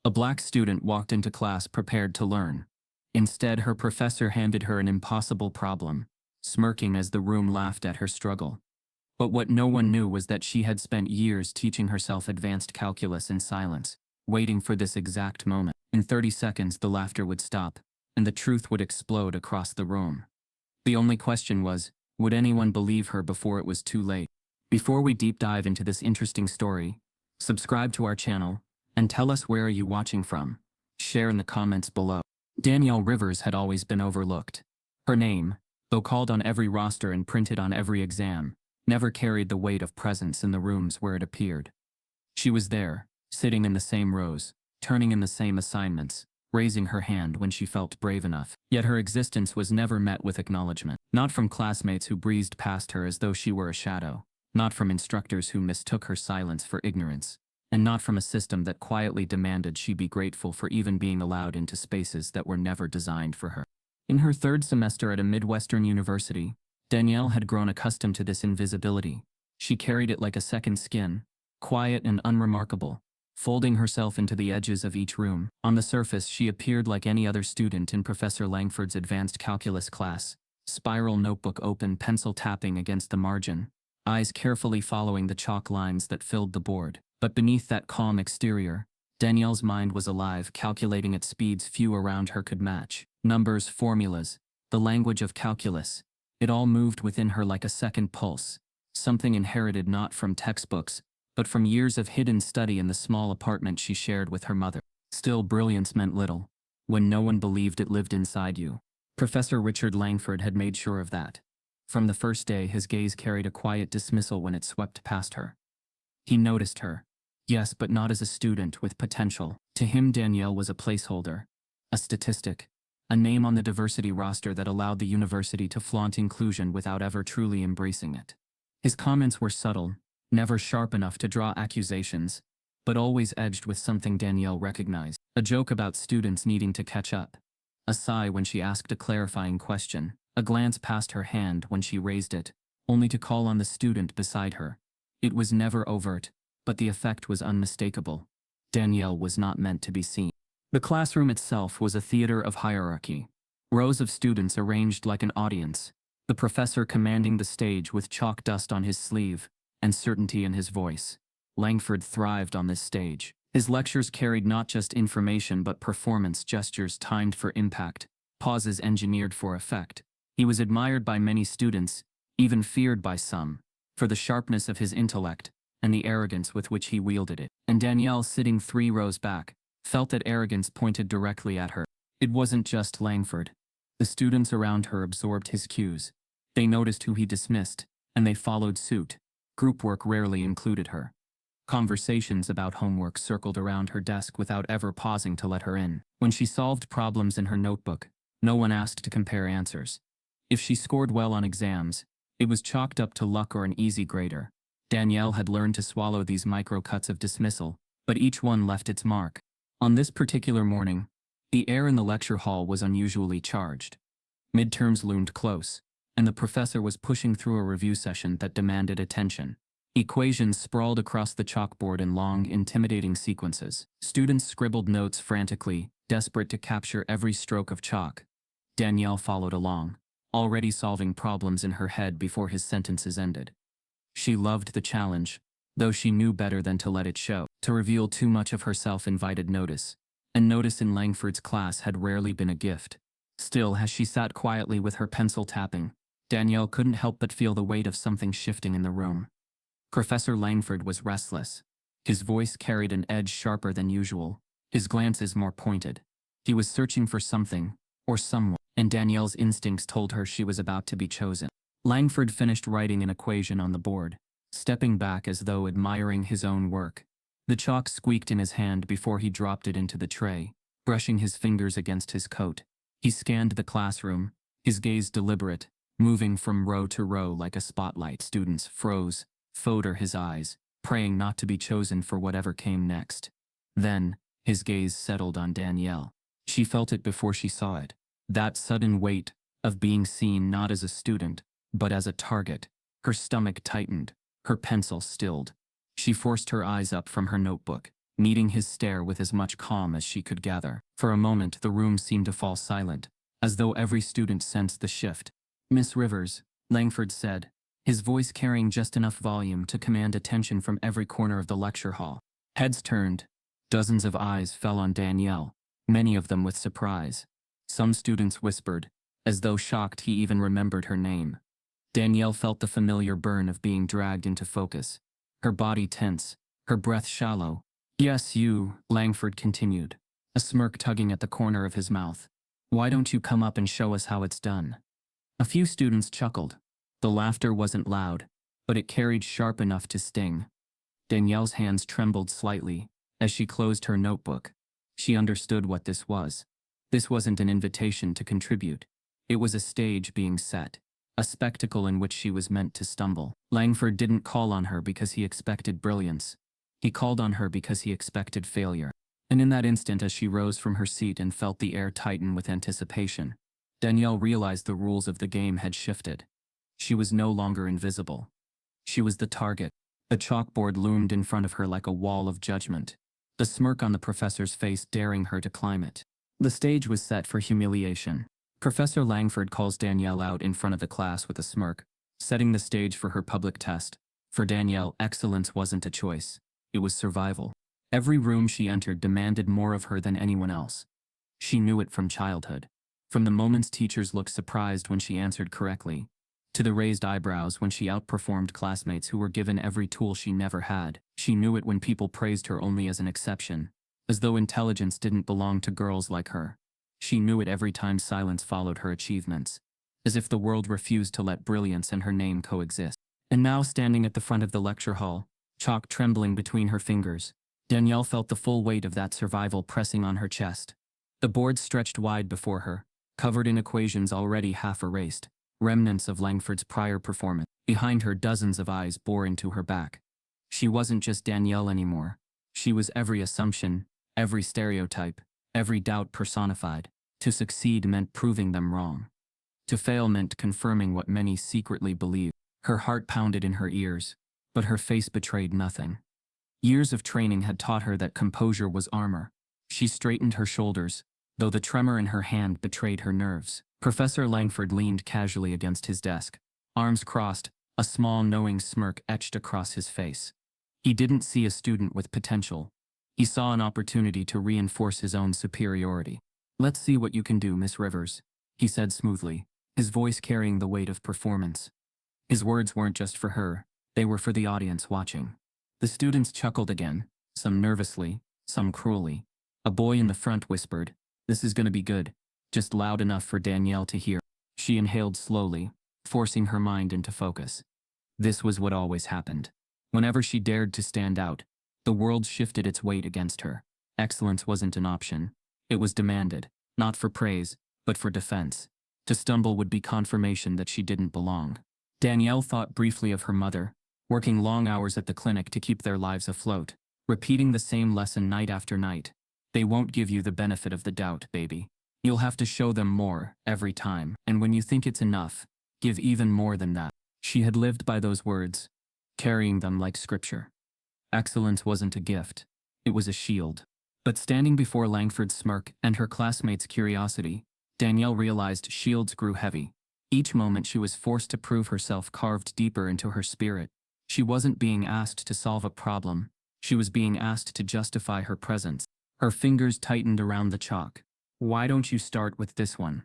A black student walked into class prepared to learn. Instead, her professor handed her an impossible problem, smirking as the room laughed at her struggle. But what no one knew was that she had spent years teaching herself advanced calculus in silence, waiting for this exact moment. In 30 seconds, the laughter would stop, and the truth would explode across the room. The only question was, would anyone believe her before it was too late? Before we deep dive into this interesting story, subscribe to our channel, and tell us where are you watching from. Share in the comments below. Danielle Rivers had always been overlooked. Her name, though called on every roster and printed on every exam, never carried the weight of presence in the rooms where it appeared. She was there, sitting in the same rows, turning in the same assignments, raising her hand when she felt brave enough. Yet her existence was never met with acknowledgement. Not from classmates who breezed past her as though she were a shadow. Not from instructors who mistook her silence for ignorance. And not from a system that quietly demanded she be grateful for even being allowed into spaces that were never designed for her. In her third semester at a Midwestern university, Danielle had grown accustomed to this invisibility. She carried it like a second skin, quiet and unremarkable, folding herself into the edges of each room. On the surface, she appeared like any other student in Professor Langford's advanced calculus class, spiral notebook open, pencil tapping against the margin, eyes carefully following the chalk lines that filled the board. But beneath that calm exterior, Danielle's mind was alive, calculating at speeds few around her could match. Numbers, formulas, the language of calculus. It all moved within her like a second pulse, something inherited not from textbooks, but from years of hidden study in the small apartment she shared with her mother. Still, brilliance meant little, when no one believed it lived inside you. Professor Richard Langford had made sure of that. From the first day, his gaze carried a quiet dismissal when it swept past her. He noticed her. Yes, but not as a student with potential. To him, Danielle was a placeholder, a statistic, a name on the diversity roster that allowed the university to flaunt inclusion without ever truly embracing it. His comments were subtle, never sharp enough to draw accusations, but always edged with something Danielle recognized. A joke about students needing to catch up, a sigh when she asked a clarifying question, a glance past her hand when she raised it, only to call on the student beside her. It was never overt, but the effect was unmistakable. Danielle was not meant to be seen. The classroom itself was a theater of hierarchy. Rows of students arranged like an audience, the professor commanding the stage with chalk dust on his sleeve and certainty in his voice. Langford thrived on this stage. His lectures carried not just information but performance gestures timed for impact, pauses engineered for effect. He was admired by many students, even feared by some, for the sharpness of his intellect and the arrogance with which he wielded it. And Danielle, sitting 3 rows back, felt that arrogance pointed directly at her. It wasn't just Langford. The students around her absorbed his cues. They noticed who he dismissed, and they followed suit. Group work rarely included her. Conversations about homework circled around her desk without ever pausing to let her in. When she solved problems in her notebook, no one asked to compare answers. If she scored well on exams, it was chalked up to luck or an easy grader. Danielle had learned to swallow these micro-cuts of dismissal, but each one left its mark. On this particular morning, the air in the lecture hall was unusually charged. Midterms loomed close, and the professor was pushing through a review session that demanded attention. Equations sprawled across the chalkboard in long, intimidating sequences. Students scribbled notes frantically, desperate to capture every stroke of chalk. Danielle followed along, already solving problems in her head before his sentences ended. She loved the challenge, though she knew better than to let it show. To reveal too much of herself invited notice, and notice in Langford's class had rarely been a gift. Still, as she sat quietly with her pencil tapping, Danielle couldn't help but feel the weight of something shifting in the room. Professor Langford was restless. His voice carried an edge sharper than usual, his glances more pointed. He was searching for something, or someone, and Danielle's instincts told her she was about to be chosen. Langford finished writing an equation on the board, stepping back as though admiring his own work. The chalk squeaked in his hand before he dropped it into the tray, brushing his fingers against his coat. He scanned the classroom, his gaze deliberate, moving from row to row like a spotlight. Students froze, fodder his eyes, praying not to be chosen for whatever came next. Then, his gaze settled on Danielle. She felt it before she saw it. That sudden weight of being seen not as a student, but as a target. Her stomach tightened, her pencil stilled. She forced her eyes up from her notebook. meeting his stare with as much calm as she could gather. For a moment, the room seemed to fall silent, as though every student sensed the shift. "Miss Rivers," Langford said, his voice carrying just enough volume to command attention from every corner of the lecture hall. Heads turned. Dozens of eyes fell on Danielle, many of them with surprise. Some students whispered, as though shocked he even remembered her name. Danielle felt the familiar burn of being dragged into focus. Her body tense, her breath shallow. "Yes, you," Langford continued, a smirk tugging at the corner of his mouth. "Why don't you come up and show us how it's done?" A few students chuckled. The laughter wasn't loud, but it carried sharp enough to sting. Danielle's hands trembled slightly as she closed her notebook. She understood what this was. This wasn't an invitation to contribute. It was a stage being set, a spectacle in which she was meant to stumble. Langford didn't call on her because he expected brilliance. He called on her because he expected failure. And in that instant, as she rose from her seat and felt the air tighten with anticipation, Danielle realized the rules of the game had shifted. She was no longer invisible. She was the target. The chalkboard loomed in front of her like a wall of judgment, the smirk on the professor's face daring her to climb it. The stage was set for humiliation. Professor Langford calls Danielle out in front of the class with a smirk, setting the stage for her public test. For Danielle, excellence wasn't a choice. It was survival. Every room she entered demanded more of her than anyone else. She knew it from childhood. From the moments teachers looked surprised when she answered correctly, to the raised eyebrows when she outperformed classmates who were given every tool she never had. She knew it when people praised her only as an exception, as though intelligence didn't belong to girls like her. She knew it every time silence followed her achievements, as if the world refused to let brilliance and her name coexist. And now, standing at the front of the lecture hall, chalk trembling between her fingers, Danielle felt the full weight of that survival pressing on her chest. The board stretched wide before her, covered in equations already half erased, remnants of Langford's prior performance. Behind her, dozens of eyes bore into her back. She wasn't just Danielle anymore. She was every assumption, every stereotype, every doubt personified. To succeed meant proving them wrong. To fail meant confirming what many secretly believed. Her heart pounded in her ears, but her face betrayed nothing. Years of training had taught her that composure was armor. She straightened her shoulders, though the tremor in her hand betrayed her nerves. Professor Langford leaned casually against his desk, arms crossed, a small knowing smirk etched across his face. He didn't see a student with potential. He saw an opportunity to reinforce his own superiority. "Let's see what you can do, Miss Rivers," he said smoothly, his voice carrying the weight of performance. His words weren't just for her, they were for the audience watching. The students chuckled again, some nervously, some cruelly. A boy in the front whispered, "This is gonna be good," just loud enough for Danielle to hear. She inhaled slowly, forcing her mind into focus. This was what always happened. Whenever she dared to stand out, the world shifted its weight against her. Excellence wasn't an option. It was demanded, not for praise, but for defense. To stumble would be confirmation that she didn't belong. Danielle thought briefly of her mother, working long hours at the clinic to keep their lives afloat, repeating the same lesson night after night. "They won't give you the benefit of the doubt, baby. You'll have to show them more, every time, and when you think it's enough, give even more than that." She had lived by those words, carrying them like scripture. Excellence wasn't a gift, it was a shield. But standing before Langford's smirk and her classmates' curiosity, Danielle realized shields grew heavy. Each moment she was forced to prove herself carved deeper into her spirit. She wasn't being asked to solve a problem, she was being asked to justify her presence. Her fingers tightened around the chalk. "Why don't you start with this one?"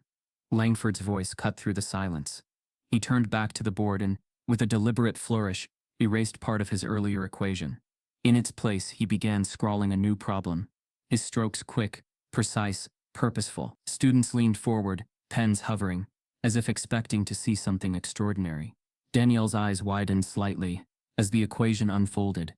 Langford's voice cut through the silence. He turned back to the board and, with a deliberate flourish, erased part of his earlier equation. In its place, he began scrawling a new problem. His strokes quick, precise, purposeful. Students leaned forward, pens hovering, as if expecting to see something extraordinary. Danielle's eyes widened slightly as the equation unfolded.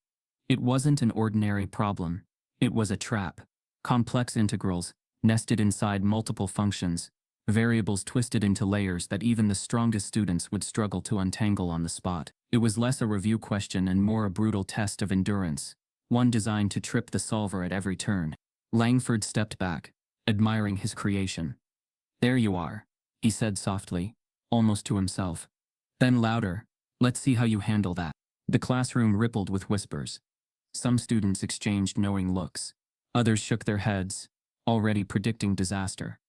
It wasn't an ordinary problem. It was a trap. Complex integrals, nested inside multiple functions, variables twisted into layers that even the strongest students would struggle to untangle on the spot. It was less a review question and more a brutal test of endurance, one designed to trip the solver at every turn. Langford stepped back, admiring his creation. "There you are," he said softly, almost to himself. Then louder, "Let's see how you handle that." The classroom rippled with whispers. Some students exchanged knowing looks. Others shook their heads, already predicting disaster.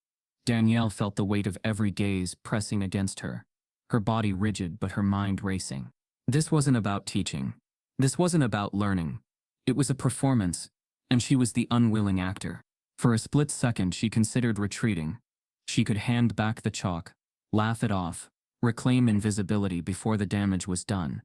Danielle felt the weight of every gaze pressing against her, her body rigid but her mind racing. This wasn't about teaching. This wasn't about learning. It was a performance, and she was the unwilling actor. For a split second she considered retreating. She could hand back the chalk, laugh it off, reclaim invisibility before the damage was done.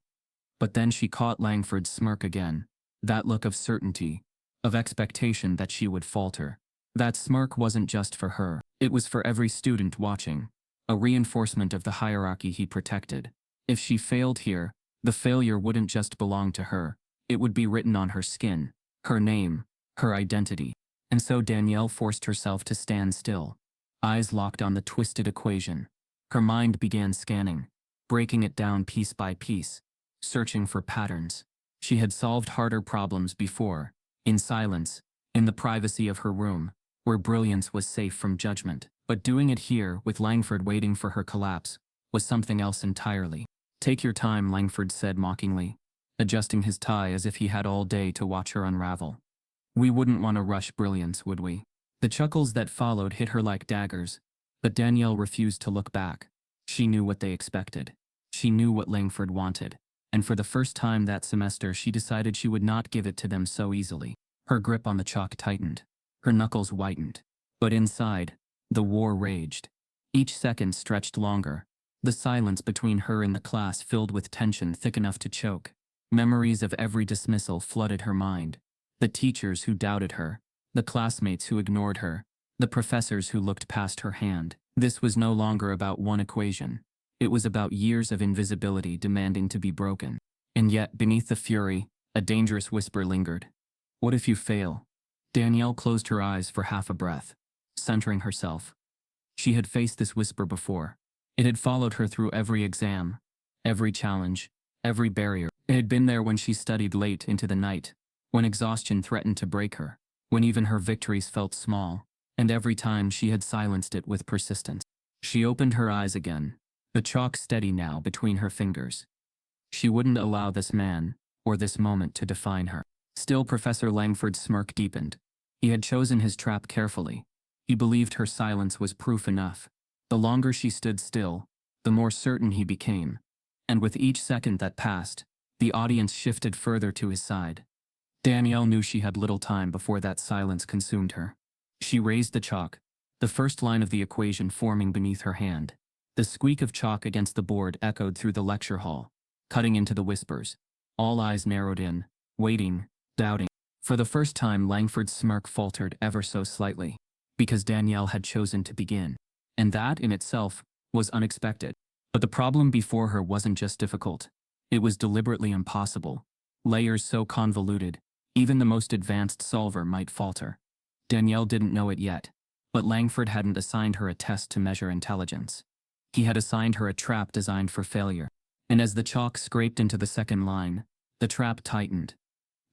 But then she caught Langford's smirk again, that look of certainty, of expectation that she would falter. That smirk wasn't just for her, it was for every student watching, a reinforcement of the hierarchy he protected. If she failed here, the failure wouldn't just belong to her, it would be written on her skin, her name, her identity. And so Danielle forced herself to stand still, eyes locked on the twisted equation. Her mind began scanning, breaking it down piece by piece, searching for patterns. She had solved harder problems before, in silence, in the privacy of her room, where brilliance was safe from judgment. But doing it here, with Langford waiting for her collapse, was something else entirely. "Take your time," Langford said mockingly, adjusting his tie as if he had all day to watch her unravel. "We wouldn't want to rush brilliance, would we?" The chuckles that followed hit her like daggers, but Danielle refused to look back. She knew what they expected. She knew what Langford wanted. And for the first time that semester she decided she would not give it to them so easily. Her grip on the chalk tightened. Her knuckles whitened. But inside, the war raged. Each second stretched longer. The silence between her and the class filled with tension thick enough to choke. Memories of every dismissal flooded her mind. The teachers who doubted her. The classmates who ignored her. The professors who looked past her hand. This was no longer about one equation. It was about years of invisibility demanding to be broken. And yet, beneath the fury, a dangerous whisper lingered. "What if you fail?" Danielle closed her eyes for half a breath, centering herself. She had faced this whisper before. It had followed her through every exam, every challenge, every barrier. It had been there when she studied late into the night, when exhaustion threatened to break her, when even her victories felt small, and every time she had silenced it with persistence. She opened her eyes again, the chalk steady now between her fingers. She wouldn't allow this man, or this moment, to define her. Still, Professor Langford's smirk deepened. He had chosen his trap carefully. He believed her silence was proof enough. The longer she stood still, the more certain he became. And with each second that passed, the audience shifted further to his side. Danielle knew she had little time before that silence consumed her. She raised the chalk, the first line of the equation forming beneath her hand. The squeak of chalk against the board echoed through the lecture hall, cutting into the whispers. All eyes narrowed in, waiting, doubting. For the first time, Langford's smirk faltered ever so slightly, because Danielle had chosen to begin. And that, in itself, was unexpected. But the problem before her wasn't just difficult. It was deliberately impossible. Layers so convoluted, even the most advanced solver might falter. Danielle didn't know it yet, but Langford hadn't assigned her a test to measure intelligence. He had assigned her a trap designed for failure. And as the chalk scraped into the second line, the trap tightened.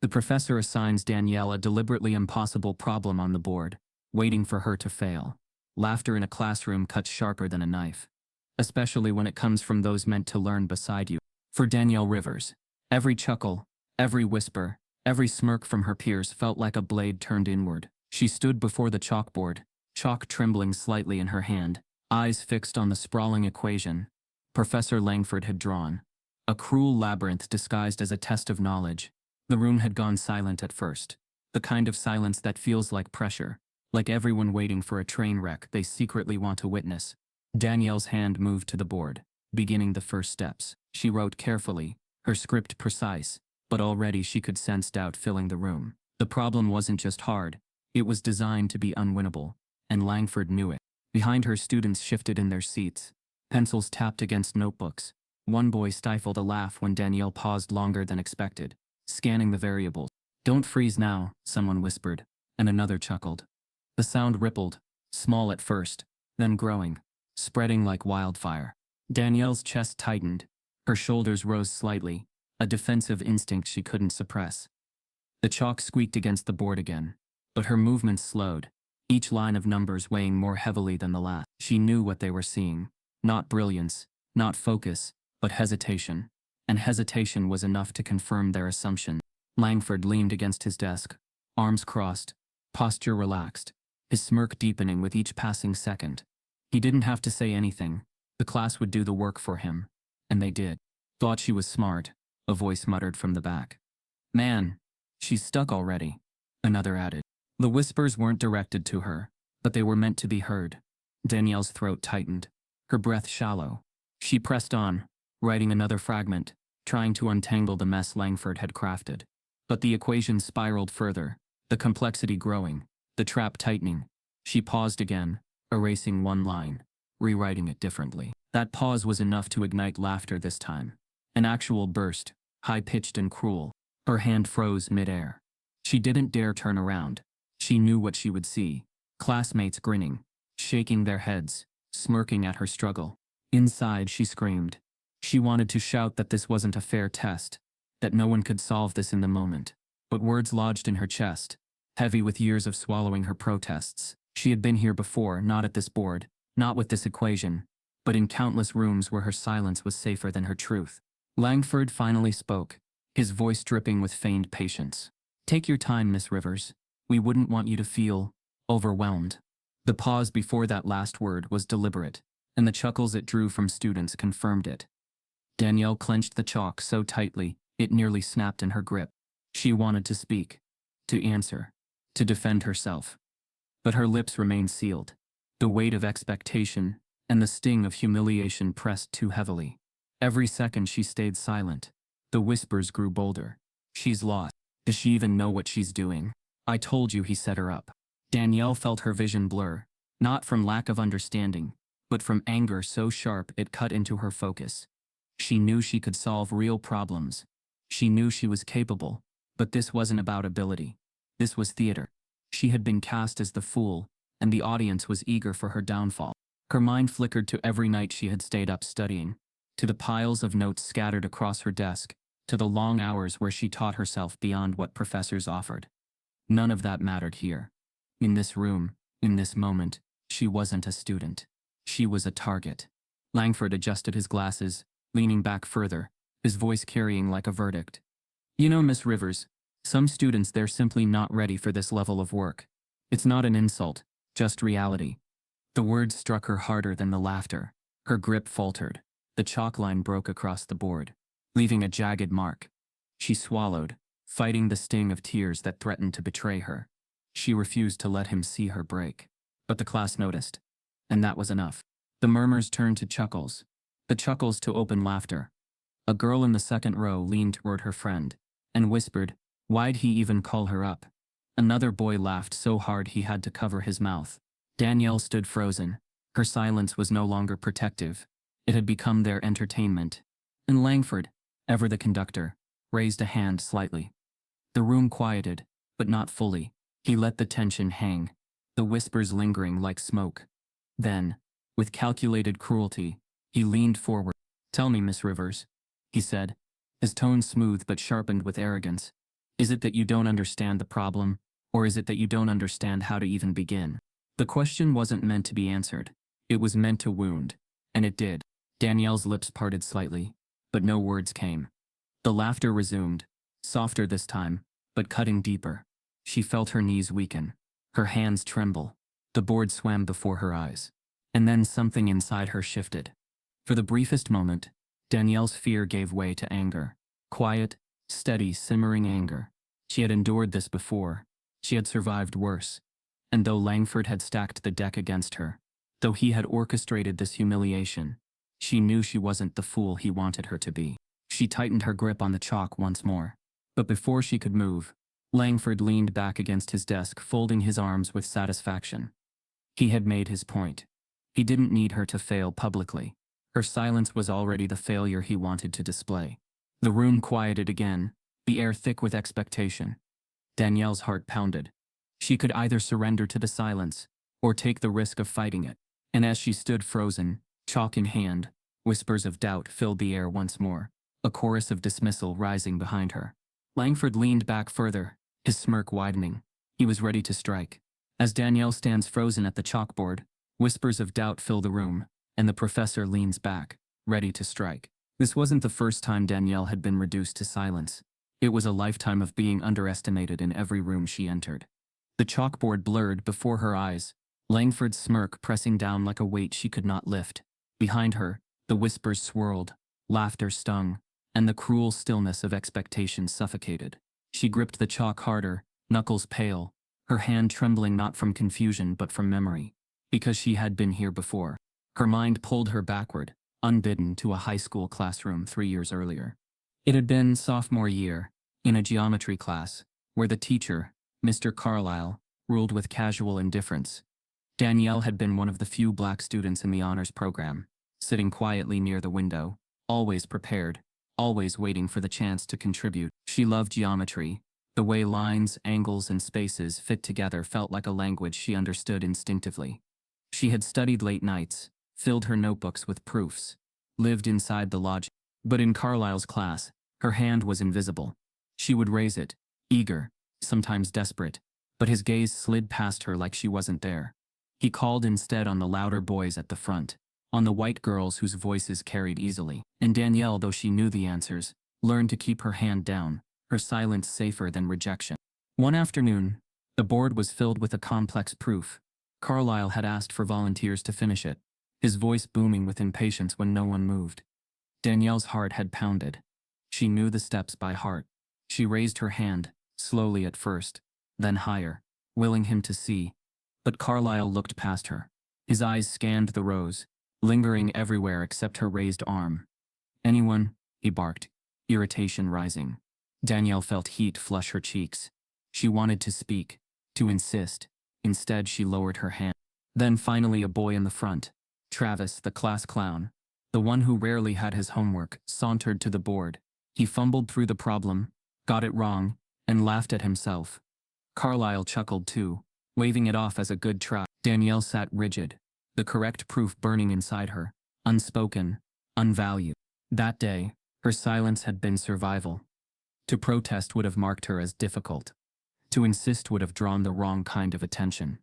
The professor assigns Danielle a deliberately impossible problem on the board, waiting for her to fail. Laughter in a classroom cuts sharper than a knife, especially when it comes from those meant to learn beside you. For Danielle Rivers, every chuckle, every whisper, every smirk from her peers felt like a blade turned inward. She stood before the chalkboard, chalk trembling slightly in her hand, eyes fixed on the sprawling equation Professor Langford had drawn. A cruel labyrinth disguised as a test of knowledge. The room had gone silent at first, the kind of silence that feels like pressure, like everyone waiting for a train wreck they secretly want to witness. Danielle's hand moved to the board, beginning the first steps. She wrote carefully, her script precise, but already she could sense doubt filling the room. The problem wasn't just hard, it was designed to be unwinnable, and Langford knew it. Behind her, students shifted in their seats. Pencils tapped against notebooks. One boy stifled a laugh when Danielle paused longer than expected, scanning the variables. "Don't freeze now," someone whispered, and another chuckled. The sound rippled, small at first, then growing, spreading like wildfire. Danielle's chest tightened. Her shoulders rose slightly, a defensive instinct she couldn't suppress. The chalk squeaked against the board again, but her movements slowed, each line of numbers weighing more heavily than the last. She knew what they were seeing. Not brilliance, not focus, but hesitation. And hesitation was enough to confirm their assumption. Langford leaned against his desk, arms crossed, posture relaxed, his smirk deepening with each passing second. He didn't have to say anything. The class would do the work for him. And they did. Thought she was smart, a voice muttered from the back. Man, she's stuck already, another added. The whispers weren't directed to her, but they were meant to be heard. Danielle's throat tightened, her breath shallow. She pressed on, writing another fragment, trying to untangle the mess Langford had crafted. But the equation spiraled further, the complexity growing, the trap tightening. She paused again, erasing one line, rewriting it differently. That pause was enough to ignite laughter this time. An actual burst, high-pitched and cruel. Her hand froze mid-air. She didn't dare turn around. She knew what she would see. Classmates grinning, shaking their heads, smirking at her struggle. Inside, she screamed. She wanted to shout that this wasn't a fair test, that no one could solve this in the moment. But words lodged in her chest, heavy with years of swallowing her protests. She had been here before, not at this board, not with this equation, but in countless rooms where her silence was safer than her truth. Langford finally spoke, his voice dripping with feigned patience. Take your time, Miss Rivers. We wouldn't want you to feel overwhelmed. The pause before that last word was deliberate, and the chuckles it drew from students confirmed it. Danielle clenched the chalk so tightly, it nearly snapped in her grip. She wanted to speak, to answer, to defend herself. But her lips remained sealed. The weight of expectation and the sting of humiliation pressed too heavily. Every second she stayed silent. The whispers grew bolder. She's lost. Does she even know what she's doing? I told you, he set her up. Danielle felt her vision blur, not from lack of understanding, but from anger so sharp it cut into her focus. She knew she could solve real problems. She knew she was capable, but this wasn't about ability. This was theater. She had been cast as the fool, and the audience was eager for her downfall. Her mind flickered to every night she had stayed up studying, to the piles of notes scattered across her desk, to the long hours where she taught herself beyond what professors offered. None of that mattered here. In this room, in this moment, she wasn't a student. She was a target. Langford adjusted his glasses, leaning back further, his voice carrying like a verdict. You know, Miss Rivers, some students, they're simply not ready for this level of work. It's not an insult, just reality. The words struck her harder than the laughter. Her grip faltered. The chalk line broke across the board, leaving a jagged mark. She swallowed, fighting the sting of tears that threatened to betray her. She refused to let him see her break. But the class noticed, and that was enough. The murmurs turned to chuckles, the chuckles to open laughter. A girl in the second row leaned toward her friend and whispered, "Why'd he even call her up?" Another boy laughed so hard he had to cover his mouth. Danielle stood frozen. Her silence was no longer protective. It had become their entertainment. And Langford, ever the conductor, raised a hand slightly. The room quieted, but not fully. He let the tension hang, the whispers lingering like smoke. Then, with calculated cruelty, he leaned forward. "Tell me, Miss Rivers," he said, his tone smooth but sharpened with arrogance. "Is it that you don't understand the problem, or is it that you don't understand how to even begin?" The question wasn't meant to be answered. It was meant to wound, and it did. Danielle's lips parted slightly, but no words came. The laughter resumed, softer this time, but cutting deeper. She felt her knees weaken, her hands tremble. The board swam before her eyes. And then something inside her shifted. For the briefest moment, Danielle's fear gave way to anger. Quiet, steady, simmering anger. She had endured this before. She had survived worse. And though Langford had stacked the deck against her, though he had orchestrated this humiliation, she knew she wasn't the fool he wanted her to be. She tightened her grip on the chalk once more. But before she could move, Langford leaned back against his desk, folding his arms with satisfaction. He had made his point. He didn't need her to fail publicly. Her silence was already the failure he wanted to display. The room quieted again, the air thick with expectation. Danielle's heart pounded. She could either surrender to the silence, or take the risk of fighting it. And as she stood frozen, chalk in hand, whispers of doubt filled the air once more, a chorus of dismissal rising behind her. Langford leaned back further, his smirk widening. He was ready to strike. As Danielle stands frozen at the chalkboard, whispers of doubt fill the room, and the professor leans back, ready to strike. This wasn't the first time Danielle had been reduced to silence. It was a lifetime of being underestimated in every room she entered. The chalkboard blurred before her eyes, Langford's smirk pressing down like a weight she could not lift. Behind her, the whispers swirled, laughter stung, and the cruel stillness of expectation suffocated. She gripped the chalk harder, knuckles pale, her hand trembling not from confusion but from memory. Because she had been here before. Her mind pulled her backward, unbidden, to a high school classroom 3 years earlier. It had been sophomore year, in a geometry class, where the teacher, Mr. Carlyle, ruled with casual indifference. Danielle had been one of the few black students in the honors program, sitting quietly near the window, always prepared, always waiting for the chance to contribute. She loved geometry. The way lines, angles, and spaces fit together felt like a language she understood instinctively. She had studied late nights, filled her notebooks with proofs, lived inside the logic. But in Carlyle's class, her hand was invisible. She would raise it, eager, sometimes desperate, but his gaze slid past her like she wasn't there. He called instead on the louder boys at the front, on the white girls whose voices carried easily. And Danielle, though she knew the answers, learned to keep her hand down, her silence safer than rejection. One afternoon, the board was filled with a complex proof. Carlyle had asked for volunteers to finish it, his voice booming with impatience when no one moved. Danielle's heart had pounded. She knew the steps by heart. She raised her hand, slowly at first, then higher, willing him to see. But Carlyle looked past her. His eyes scanned the rows, lingering everywhere except her raised arm. "Anyone?" he barked, irritation rising. Danielle felt heat flush her cheeks. She wanted to speak, to insist. Instead, she lowered her hand. Then finally a boy in the front, Travis, the class clown, the one who rarely had his homework, sauntered to the board. He fumbled through the problem, got it wrong, and laughed at himself. Carlyle chuckled too, waving it off as a good try. Danielle sat rigid, the correct proof burning inside her, unspoken, unvalued. That day, her silence had been survival. To protest would have marked her as difficult. To insist would have drawn the wrong kind of attention.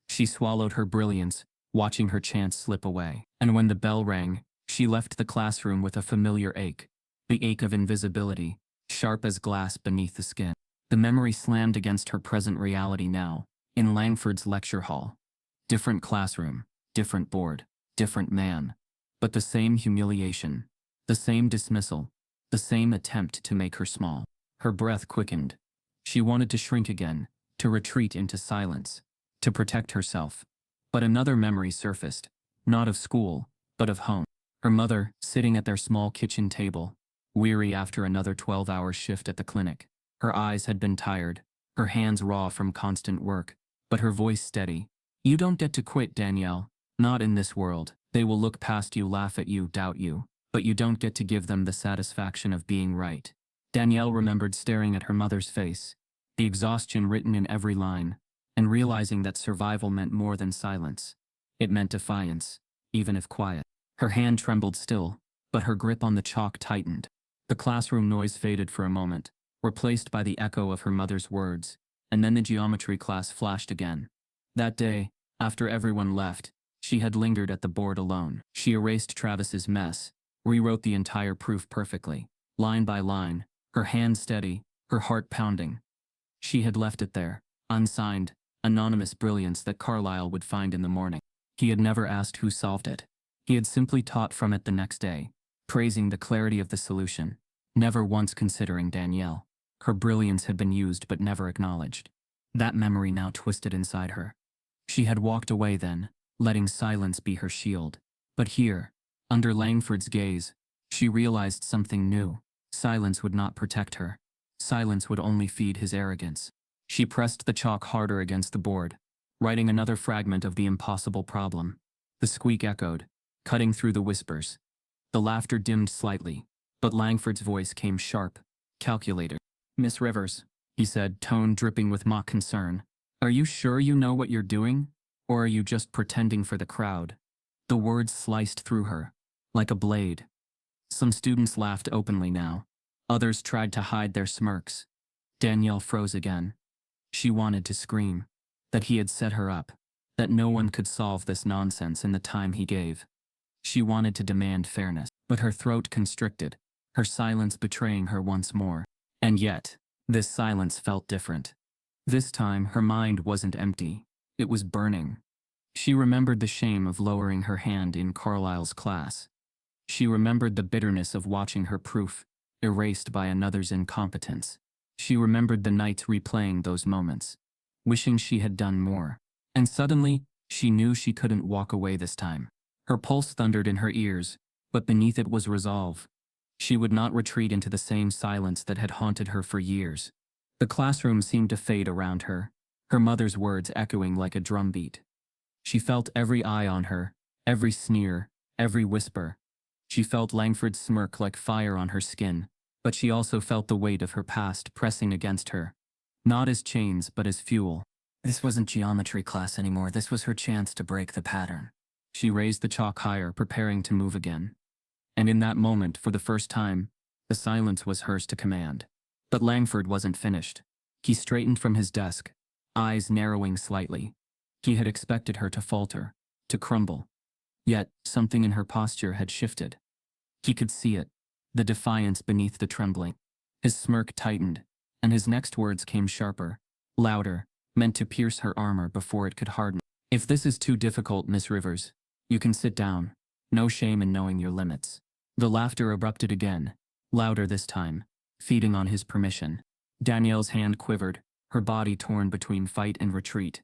She swallowed her brilliance, watching her chance slip away. And when the bell rang, she left the classroom with a familiar ache, the ache of invisibility, sharp as glass beneath the skin. The memory slammed against her present reality now, in Langford's lecture hall. Different classroom, different board, different man, but the same humiliation, the same dismissal, the same attempt to make her small. Her breath quickened. She wanted to shrink again, to retreat into silence, to protect herself. But another memory surfaced, not of school, but of home. Her mother, sitting at their small kitchen table, weary after another 12-hour shift at the clinic. Her eyes had been tired, her hands raw from constant work, but her voice steady. "You don't get to quit, Danielle. Not in this world. They will look past you, laugh at you, doubt you, but you don't get to give them the satisfaction of being right." Danielle remembered staring at her mother's face, the exhaustion written in every line, and realizing that survival meant more than silence. It meant defiance, even if quiet. Her hand trembled still, but her grip on the chalk tightened. The classroom noise faded for a moment, replaced by the echo of her mother's words, and then the geometry class flashed again. That day, after everyone left, she had lingered at the board alone. She erased Travis's mess, rewrote the entire proof perfectly, line by line, her hand steady, her heart pounding. She had left it there, unsigned, anonymous brilliance that Carlyle would find in the morning. He had never asked who solved it. He had simply taught from it the next day, praising the clarity of the solution, never once considering Danielle. Her brilliance had been used but never acknowledged. That memory now twisted inside her. She had walked away then, letting silence be her shield. But here, under Langford's gaze, she realized something new. Silence would not protect her. Silence would only feed his arrogance. She pressed the chalk harder against the board, writing another fragment of the impossible problem. The squeak echoed, cutting through the whispers. The laughter dimmed slightly, but Langford's voice came sharp, calculated. "Miss Rivers," he said, tone dripping with mock concern, "are you sure you know what you're doing? Or are you just pretending for the crowd?" The words sliced through her, like a blade. Some students laughed openly now. Others tried to hide their smirks. Danielle froze again. She wanted to scream. That he had set her up. That no one could solve this nonsense in the time he gave. She wanted to demand fairness, but her throat constricted, her silence betraying her once more. And yet, this silence felt different. This time, her mind wasn't empty. It was burning. She remembered the shame of lowering her hand in Carlisle's class. She remembered the bitterness of watching her proof erased by another's incompetence. She remembered the nights replaying those moments, wishing she had done more. And suddenly, she knew she couldn't walk away this time. Her pulse thundered in her ears, but beneath it was resolve. She would not retreat into the same silence that had haunted her for years. The classroom seemed to fade around her mother's words echoing like a drumbeat. She felt every eye on her, every sneer, every whisper. She felt Langford's smirk like fire on her skin, but she also felt the weight of her past pressing against her. Not as chains, but as fuel. This wasn't geometry class anymore. This was her chance to break the pattern. She raised the chalk higher, preparing to move again. And in that moment, for the first time, the silence was hers to command. But Langford wasn't finished. He straightened from his desk, eyes narrowing slightly. He had expected her to falter, to crumble. Yet, something in her posture had shifted. He could see it, the defiance beneath the trembling. His smirk tightened, and his next words came sharper, louder, meant to pierce her armor before it could harden. If this is too difficult, Miss Rivers, you can sit down. No shame in knowing your limits. The laughter erupted again, louder this time, feeding on his permission. Danielle's hand quivered, her body torn between fight and retreat.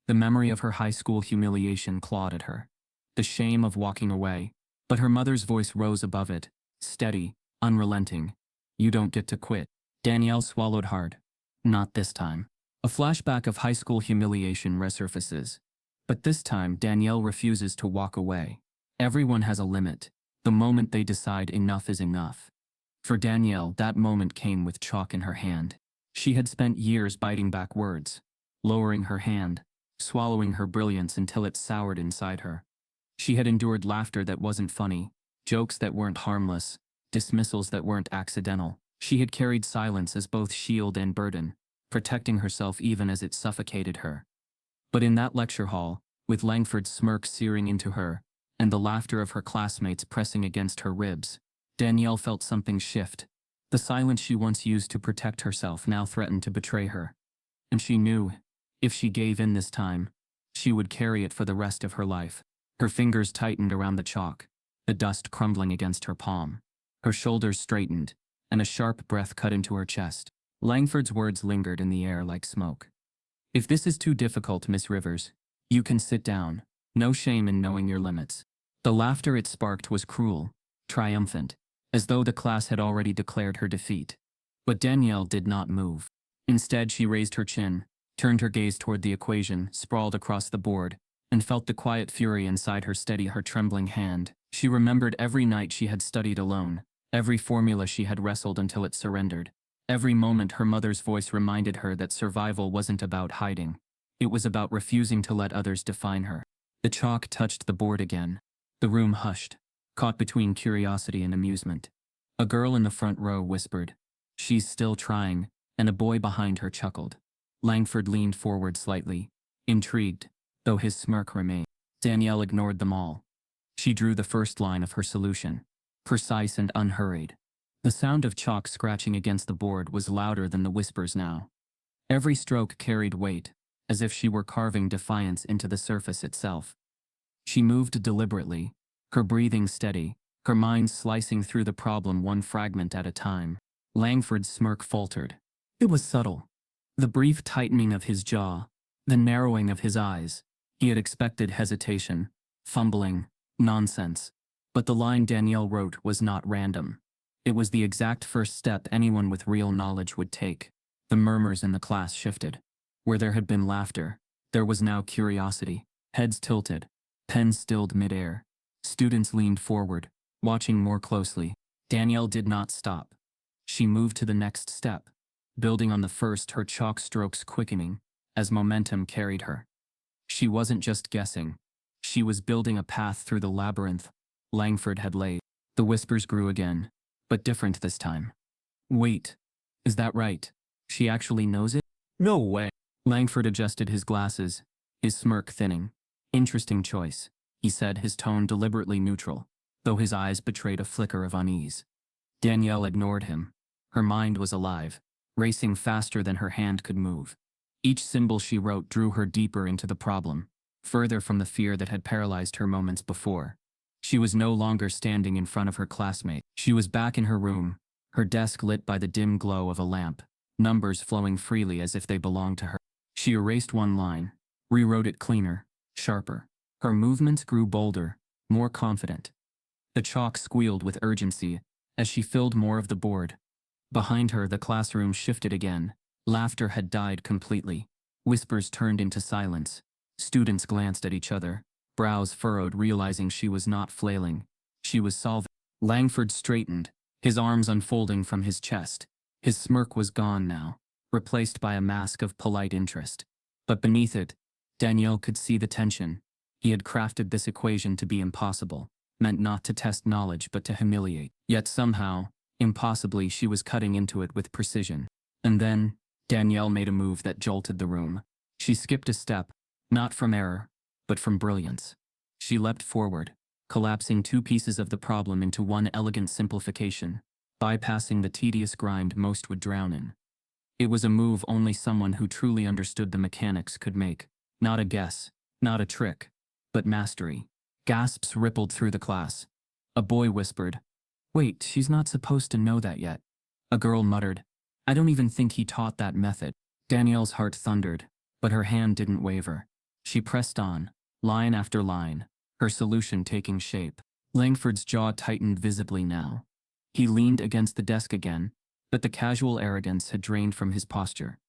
The memory of her high school humiliation clawed at her. The shame of walking away, but her mother's voice rose above it, steady, unrelenting. You don't get to quit. Danielle swallowed hard. Not this time. A flashback of high school humiliation resurfaces. But this time, Danielle refuses to walk away. Everyone has a limit, the moment they decide enough is enough. For Danielle, that moment came with chalk in her hand. She had spent years biting back words, lowering her hand, swallowing her brilliance until it soured inside her. She had endured laughter that wasn't funny, jokes that weren't harmless, dismissals that weren't accidental. She had carried silence as both shield and burden, protecting herself even as it suffocated her. But in that lecture hall, with Langford's smirk searing into her, and the laughter of her classmates pressing against her ribs, Danielle felt something shift. The silence she once used to protect herself now threatened to betray her. And she knew, if she gave in this time, she would carry it for the rest of her life. Her fingers tightened around the chalk, the dust crumbling against her palm. Her shoulders straightened, and a sharp breath cut into her chest. Langford's words lingered in the air like smoke. If this is too difficult, Miss Rivers, you can sit down. No shame in knowing your limits. The laughter it sparked was cruel, triumphant, as though the class had already declared her defeat. But Danielle did not move. Instead, she raised her chin, turned her gaze toward the equation sprawled across the board, and felt the quiet fury inside her steady her trembling hand. She remembered every night she had studied alone, every formula she had wrestled until it surrendered. Every moment her mother's voice reminded her that survival wasn't about hiding. It was about refusing to let others define her. The chalk touched the board again. The room hushed, caught between curiosity and amusement. A girl in the front row whispered, "She's still trying," and a boy behind her chuckled. Langford leaned forward slightly, intrigued, though his smirk remained. Danielle ignored them all. She drew the first line of her solution, precise and unhurried. The sound of chalk scratching against the board was louder than the whispers now. Every stroke carried weight, as if she were carving defiance into the surface itself. She moved deliberately, her breathing steady, her mind slicing through the problem one fragment at a time. Langford's smirk faltered. It was subtle. The brief tightening of his jaw, the narrowing of his eyes. He had expected hesitation, fumbling, nonsense. But the line Danielle wrote was not random. It was the exact first step anyone with real knowledge would take. The murmurs in the class shifted. Where there had been laughter, there was now curiosity. Heads tilted, pens stilled midair. Students leaned forward, watching more closely. Danielle did not stop. She moved to the next step, building on the first, her chalk strokes quickening, as momentum carried her. She wasn't just guessing. She was building a path through the labyrinth Langford had laid. The whispers grew again, but different this time. Wait, is that right? She actually knows it? No way. Langford adjusted his glasses, his smirk thinning. Interesting choice, he said, his tone deliberately neutral, though his eyes betrayed a flicker of unease. Danielle ignored him. Her mind was alive, racing faster than her hand could move. Each symbol she wrote drew her deeper into the problem, further from the fear that had paralyzed her moments before. She was no longer standing in front of her classmate. She was back in her room, her desk lit by the dim glow of a lamp, numbers flowing freely as if they belonged to her. She erased one line, rewrote it cleaner, sharper. Her movements grew bolder, more confident. The chalk squealed with urgency as she filled more of the board. Behind her, the classroom shifted again. Laughter had died completely. Whispers turned into silence. Students glanced at each other, brows furrowed, realizing she was not flailing. She was solving. Langford straightened, his arms unfolding from his chest. His smirk was gone now, replaced by a mask of polite interest. But beneath it, Danielle could see the tension. He had crafted this equation to be impossible, meant not to test knowledge but to humiliate. Yet somehow, impossibly, she was cutting into it with precision. And then, Danielle made a move that jolted the room. She skipped a step, not from error, but from brilliance. She leapt forward, collapsing two pieces of the problem into one elegant simplification, bypassing the tedious grind most would drown in. It was a move only someone who truly understood the mechanics could make. Not a guess, not a trick, but mastery. Gasps rippled through the class. A boy whispered, "Wait, she's not supposed to know that yet." A girl muttered, "I don't even think he taught that method." Danielle's heart thundered, but her hand didn't waver. She pressed on, line after line, her solution taking shape. Langford's jaw tightened visibly now. He leaned against the desk again, but the casual arrogance had drained from his posture.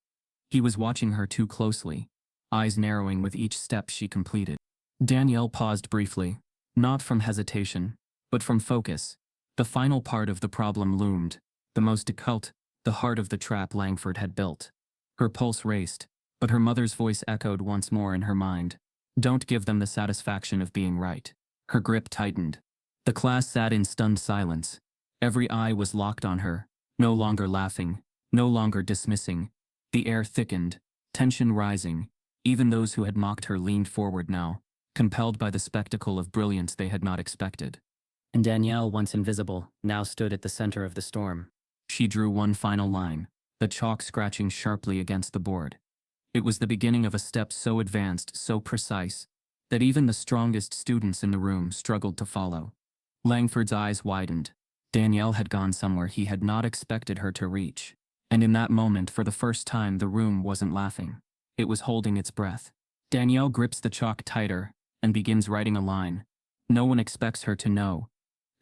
He was watching her too closely, eyes narrowing with each step she completed. Danielle paused briefly, not from hesitation, but from focus. The final part of the problem loomed, the most difficult, the heart of the trap Langford had built. Her pulse raced, but her mother's voice echoed once more in her mind. "Don't give them the satisfaction of being right." Her grip tightened. The class sat in stunned silence. Every eye was locked on her, no longer laughing, no longer dismissing. The air thickened, tension rising. Even those who had mocked her leaned forward now, compelled by the spectacle of brilliance they had not expected. And Danielle, once invisible, now stood at the center of the storm. She drew one final line, the chalk scratching sharply against the board. It was the beginning of a step so advanced, so precise, that even the strongest students in the room struggled to follow. Langford's eyes widened. Danielle had gone somewhere he had not expected her to reach. And in that moment, for the first time, the room wasn't laughing. It was holding its breath. Danielle grips the chalk tighter and begins writing a line. No one expects her to know.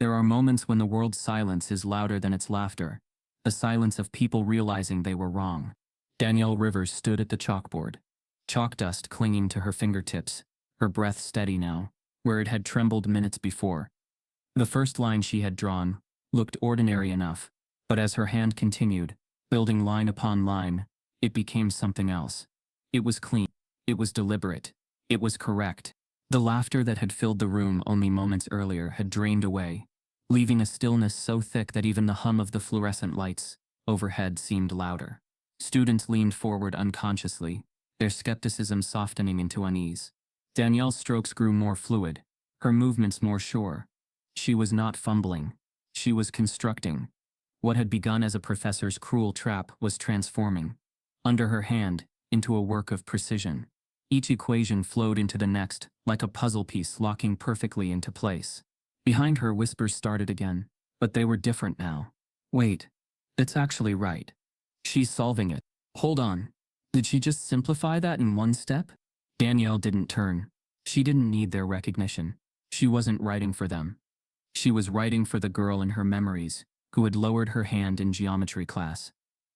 There are moments when the world's silence is louder than its laughter, the silence of people realizing they were wrong. Danielle Rivers stood at the chalkboard, chalk dust clinging to her fingertips, her breath steady now, where it had trembled minutes before. The first line she had drawn looked ordinary enough, but as her hand continued, building line upon line, it became something else. It was clean. It was deliberate. It was correct. The laughter that had filled the room only moments earlier had drained away, leaving a stillness so thick that even the hum of the fluorescent lights overhead seemed louder. Students leaned forward unconsciously, their skepticism softening into unease. Danielle's strokes grew more fluid, her movements more sure. She was not fumbling. She was constructing. What had begun as a professor's cruel trap was transforming, under her hand, into a work of precision. Each equation flowed into the next, like a puzzle piece locking perfectly into place. Behind her, whispers started again, but they were different now. "Wait, it's actually right. She's solving it. Hold on. Did she just simplify that in one step?" Danielle didn't turn. She didn't need their recognition. She wasn't writing for them. She was writing for the girl in her memories, who had lowered her hand in geometry class.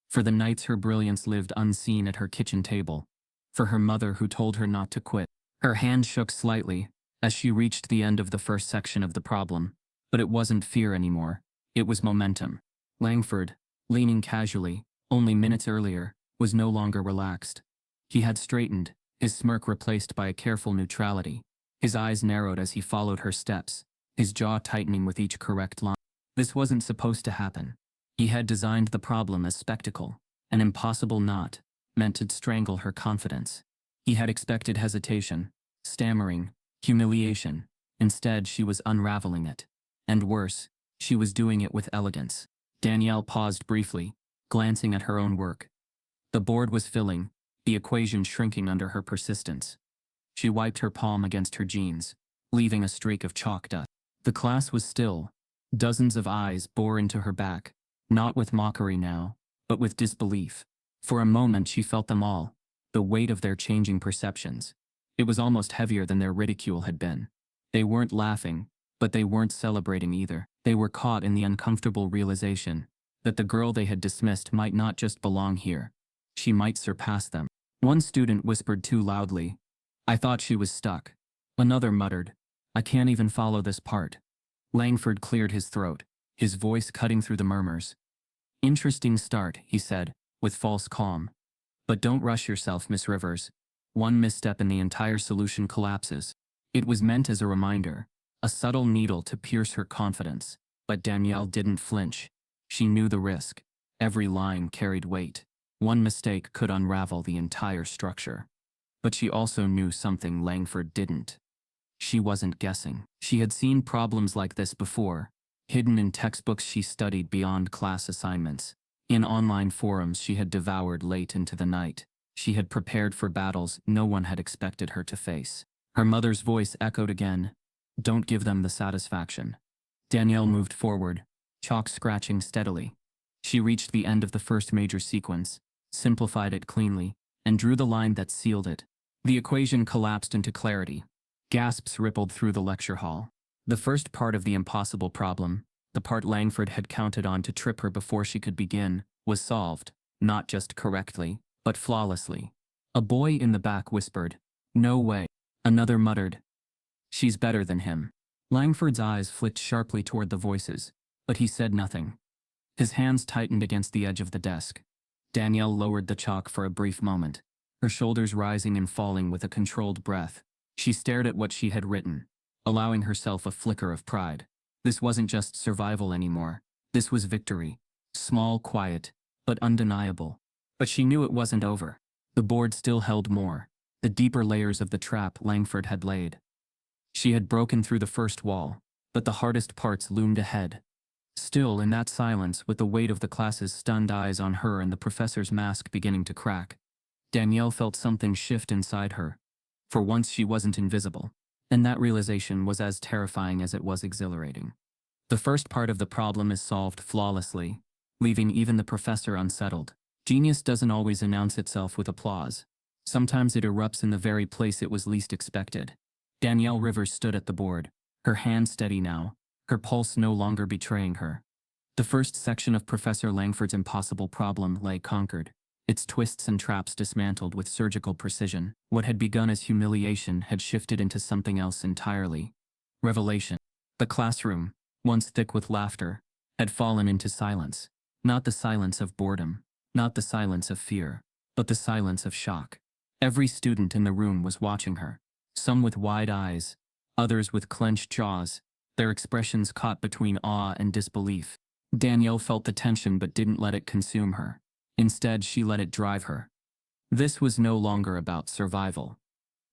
For the nights her brilliance lived unseen at her kitchen table. For her mother who told her not to quit. Her hand shook slightly as she reached the end of the first section of the problem. But it wasn't fear anymore. It was momentum. Langford, leaning casually, only minutes earlier, was no longer relaxed. He had straightened, his smirk replaced by a careful neutrality. His eyes narrowed as he followed her steps, his jaw tightening with each correct line. This wasn't supposed to happen. He had designed the problem as spectacle, an impossible knot, meant to strangle her confidence. He had expected hesitation, stammering, humiliation. Instead, she was unraveling it. And worse, she was doing it with elegance. Danielle paused briefly, glancing at her own work. The board was filling, the equation shrinking under her persistence. She wiped her palm against her jeans, leaving a streak of chalk dust. The class was still. Dozens of eyes bore into her back, not with mockery now, but with disbelief. For a moment she felt them all, the weight of their changing perceptions. It was almost heavier than their ridicule had been. They weren't laughing, but they weren't celebrating either. They were caught in the uncomfortable realization that the girl they had dismissed might not just belong here. She might surpass them. One student whispered too loudly, "I thought she was stuck." Another muttered, "I can't even follow this part." Langford cleared his throat, his voice cutting through the murmurs. "Interesting start," he said, with false calm. "But don't rush yourself, Miss Rivers. One misstep and the entire solution collapses." It was meant as a reminder, a subtle needle to pierce her confidence, but Danielle didn't flinch. She knew the risk. Every line carried weight. One mistake could unravel the entire structure. But she also knew something Langford didn't. She wasn't guessing. She had seen problems like this before, hidden in textbooks she studied beyond class assignments, in online forums she had devoured late into the night. She had prepared for battles no one had expected her to face. Her mother's voice echoed again, "Don't give them the satisfaction." Danielle moved forward, chalk scratching steadily. She reached the end of the first major sequence, simplified it cleanly, and drew the line that sealed it. The equation collapsed into clarity. Gasps rippled through the lecture hall. The first part of the impossible problem, the part Langford had counted on to trip her before she could begin, was solved, not just correctly, but flawlessly. A boy in the back whispered, "No way." Another muttered, "She's better than him." Langford's eyes flicked sharply toward the voices, but he said nothing. His hands tightened against the edge of the desk. Danielle lowered the chalk for a brief moment, her shoulders rising and falling with a controlled breath. She stared at what she had written, allowing herself a flicker of pride. This wasn't just survival anymore. This was victory. Small, quiet, but undeniable. But she knew it wasn't over. The board still held more, the deeper layers of the trap Langford had laid. She had broken through the first wall, but the hardest parts loomed ahead. Still, in that silence, with the weight of the class's stunned eyes on her and the professor's mask beginning to crack, Danielle felt something shift inside her. For once she wasn't invisible, and that realization was as terrifying as it was exhilarating. The first part of the problem is solved flawlessly, leaving even the professor unsettled. Genius doesn't always announce itself with applause. Sometimes it erupts in the very place it was least expected. Danielle Rivers stood at the board, her hand steady now, her pulse no longer betraying her. The first section of Professor Langford's impossible problem lay conquered, its twists and traps dismantled with surgical precision. What had begun as humiliation had shifted into something else entirely. Revelation. The classroom, once thick with laughter, had fallen into silence. Not the silence of boredom, not the silence of fear, but the silence of shock. Every student in the room was watching her, some with wide eyes, others with clenched jaws, their expressions caught between awe and disbelief. Danielle felt the tension but didn't let it consume her. Instead, she let it drive her. This was no longer about survival.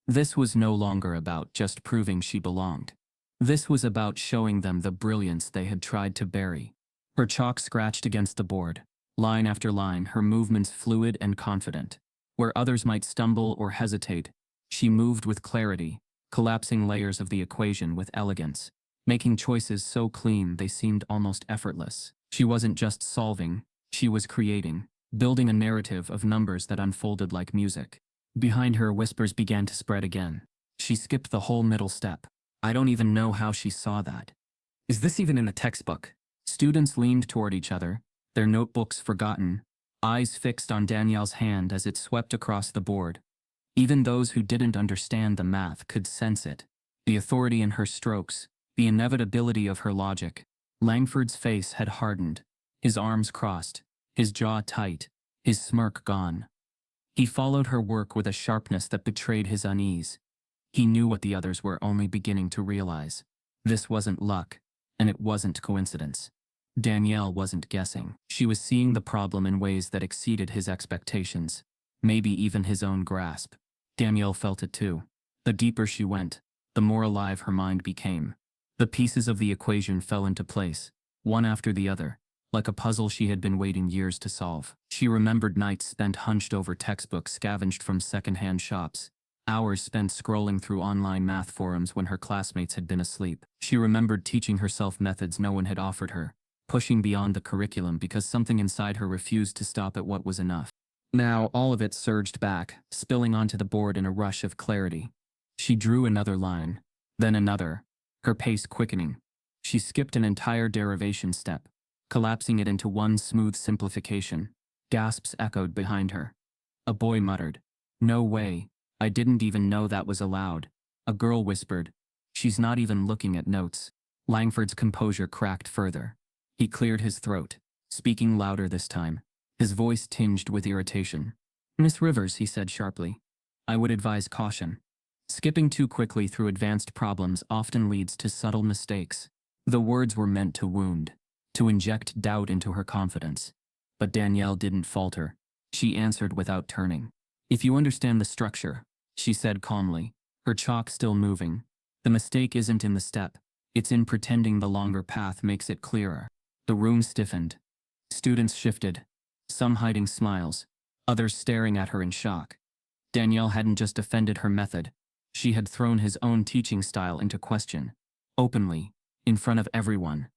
This was no longer about just proving she belonged. This was about showing them the brilliance they had tried to bury. Her chalk scratched against the board, line after line, her movements fluid and confident. Where others might stumble or hesitate, she moved with clarity, collapsing layers of the equation with elegance, making choices so clean they seemed almost effortless. She wasn't just solving, she was creating, building a narrative of numbers that unfolded like music. Behind her, whispers began to spread again. She skipped the whole middle step. I don't even know how she saw that. Is this even in the textbook? Students leaned toward each other, their notebooks forgotten, eyes fixed on Danielle's hand as it swept across the board. Even those who didn't understand the math could sense it. The authority in her strokes, the inevitability of her logic. Langford's face had hardened, his arms crossed, his jaw tight, his smirk gone. He followed her work with a sharpness that betrayed his unease. He knew what the others were only beginning to realize. This wasn't luck, and it wasn't coincidence. Danielle wasn't guessing. She was seeing the problem in ways that exceeded his expectations, maybe even his own grasp. Danielle felt it too. The deeper she went, the more alive her mind became. The pieces of the equation fell into place, one after the other, like a puzzle she had been waiting years to solve. She remembered nights spent hunched over textbooks scavenged from secondhand shops, hours spent scrolling through online math forums when her classmates had been asleep. She remembered teaching herself methods no one had offered her, pushing beyond the curriculum because something inside her refused to stop at what was enough. Now all of it surged back, spilling onto the board in a rush of clarity. She drew another line, then another, her pace quickening. She skipped an entire derivation step, collapsing it into one smooth simplification. Gasps echoed behind her. A boy muttered, "No way, I didn't even know that was allowed." A girl whispered, "She's not even looking at notes." Langford's composure cracked further. He cleared his throat, speaking louder this time, his voice tinged with irritation. "Miss Rivers," he said sharply, "I would advise caution. Skipping too quickly through advanced problems often leads to subtle mistakes." The words were meant to wound, to inject doubt into her confidence. But Danielle didn't falter. She answered without turning. "If you understand the structure," she said calmly, her chalk still moving, "the mistake isn't in the step. It's in pretending the longer path makes it clearer." The room stiffened. Students shifted, some hiding smiles, others staring at her in shock. Danielle hadn't just defended her method. She had thrown his own teaching style into question, openly, in front of everyone.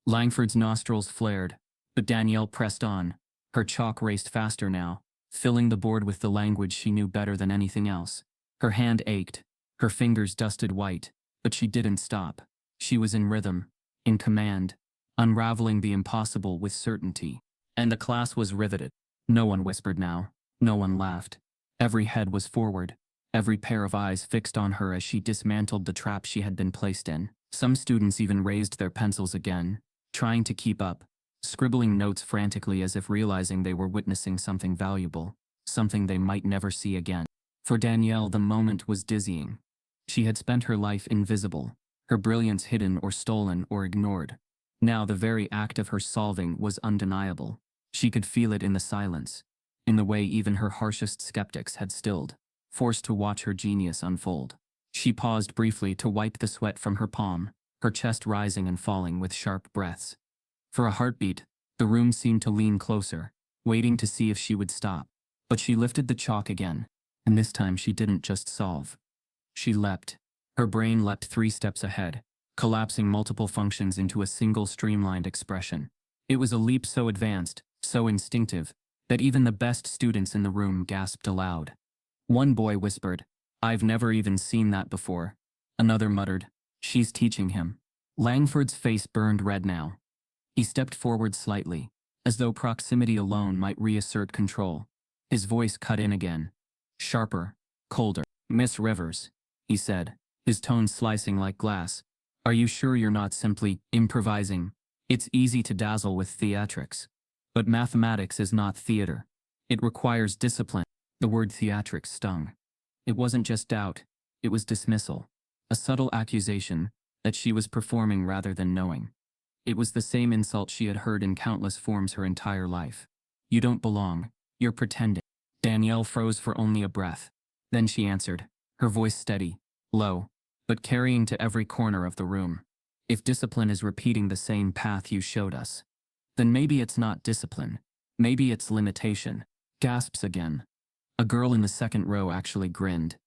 Langford's nostrils flared, but Danielle pressed on. Her chalk raced faster now, filling the board with the language she knew better than anything else. Her hand ached, her fingers dusted white, but she didn't stop. She was in rhythm, in command, unraveling the impossible with certainty. And the class was riveted. No one whispered now, no one laughed. Every head was forward, every pair of eyes fixed on her as she dismantled the trap she had been placed in. Some students even raised their pencils again, trying to keep up, scribbling notes frantically as if realizing they were witnessing something valuable, something they might never see again. For Danielle, the moment was dizzying. She had spent her life invisible, her brilliance hidden or stolen or ignored. Now the very act of her solving was undeniable. She could feel it in the silence, in the way even her harshest skeptics had stilled, forced to watch her genius unfold. She paused briefly to wipe the sweat from her palm, her chest rising and falling with sharp breaths. For a heartbeat, the room seemed to lean closer, waiting to see if she would stop. But she lifted the chalk again, and this time she didn't just solve. She leapt. Her brain leapt 3 steps ahead, collapsing multiple functions into a single streamlined expression. It was a leap so advanced, so instinctive, that even the best students in the room gasped aloud. One boy whispered, "I've never even seen that before." Another muttered, "She's teaching him." Langford's face burned red now. He stepped forward slightly, as though proximity alone might reassert control. His voice cut in again, sharper, colder. "Miss Rivers," he said, his tone slicing like glass, "are you sure you're not simply improvising? It's easy to dazzle with theatrics. But mathematics is not theater. It requires discipline." The word theatrics stung. It wasn't just doubt, it was dismissal, a subtle accusation that she was performing rather than knowing. It was the same insult she had heard in countless forms her entire life. "You don't belong, you're pretending." Danielle froze for only a breath. Then she answered, her voice steady, low, but carrying to every corner of the room. "If discipline is repeating the same path you showed us, then maybe it's not discipline. Maybe it's limitation." Gasps again. A girl in the second row actually grinned.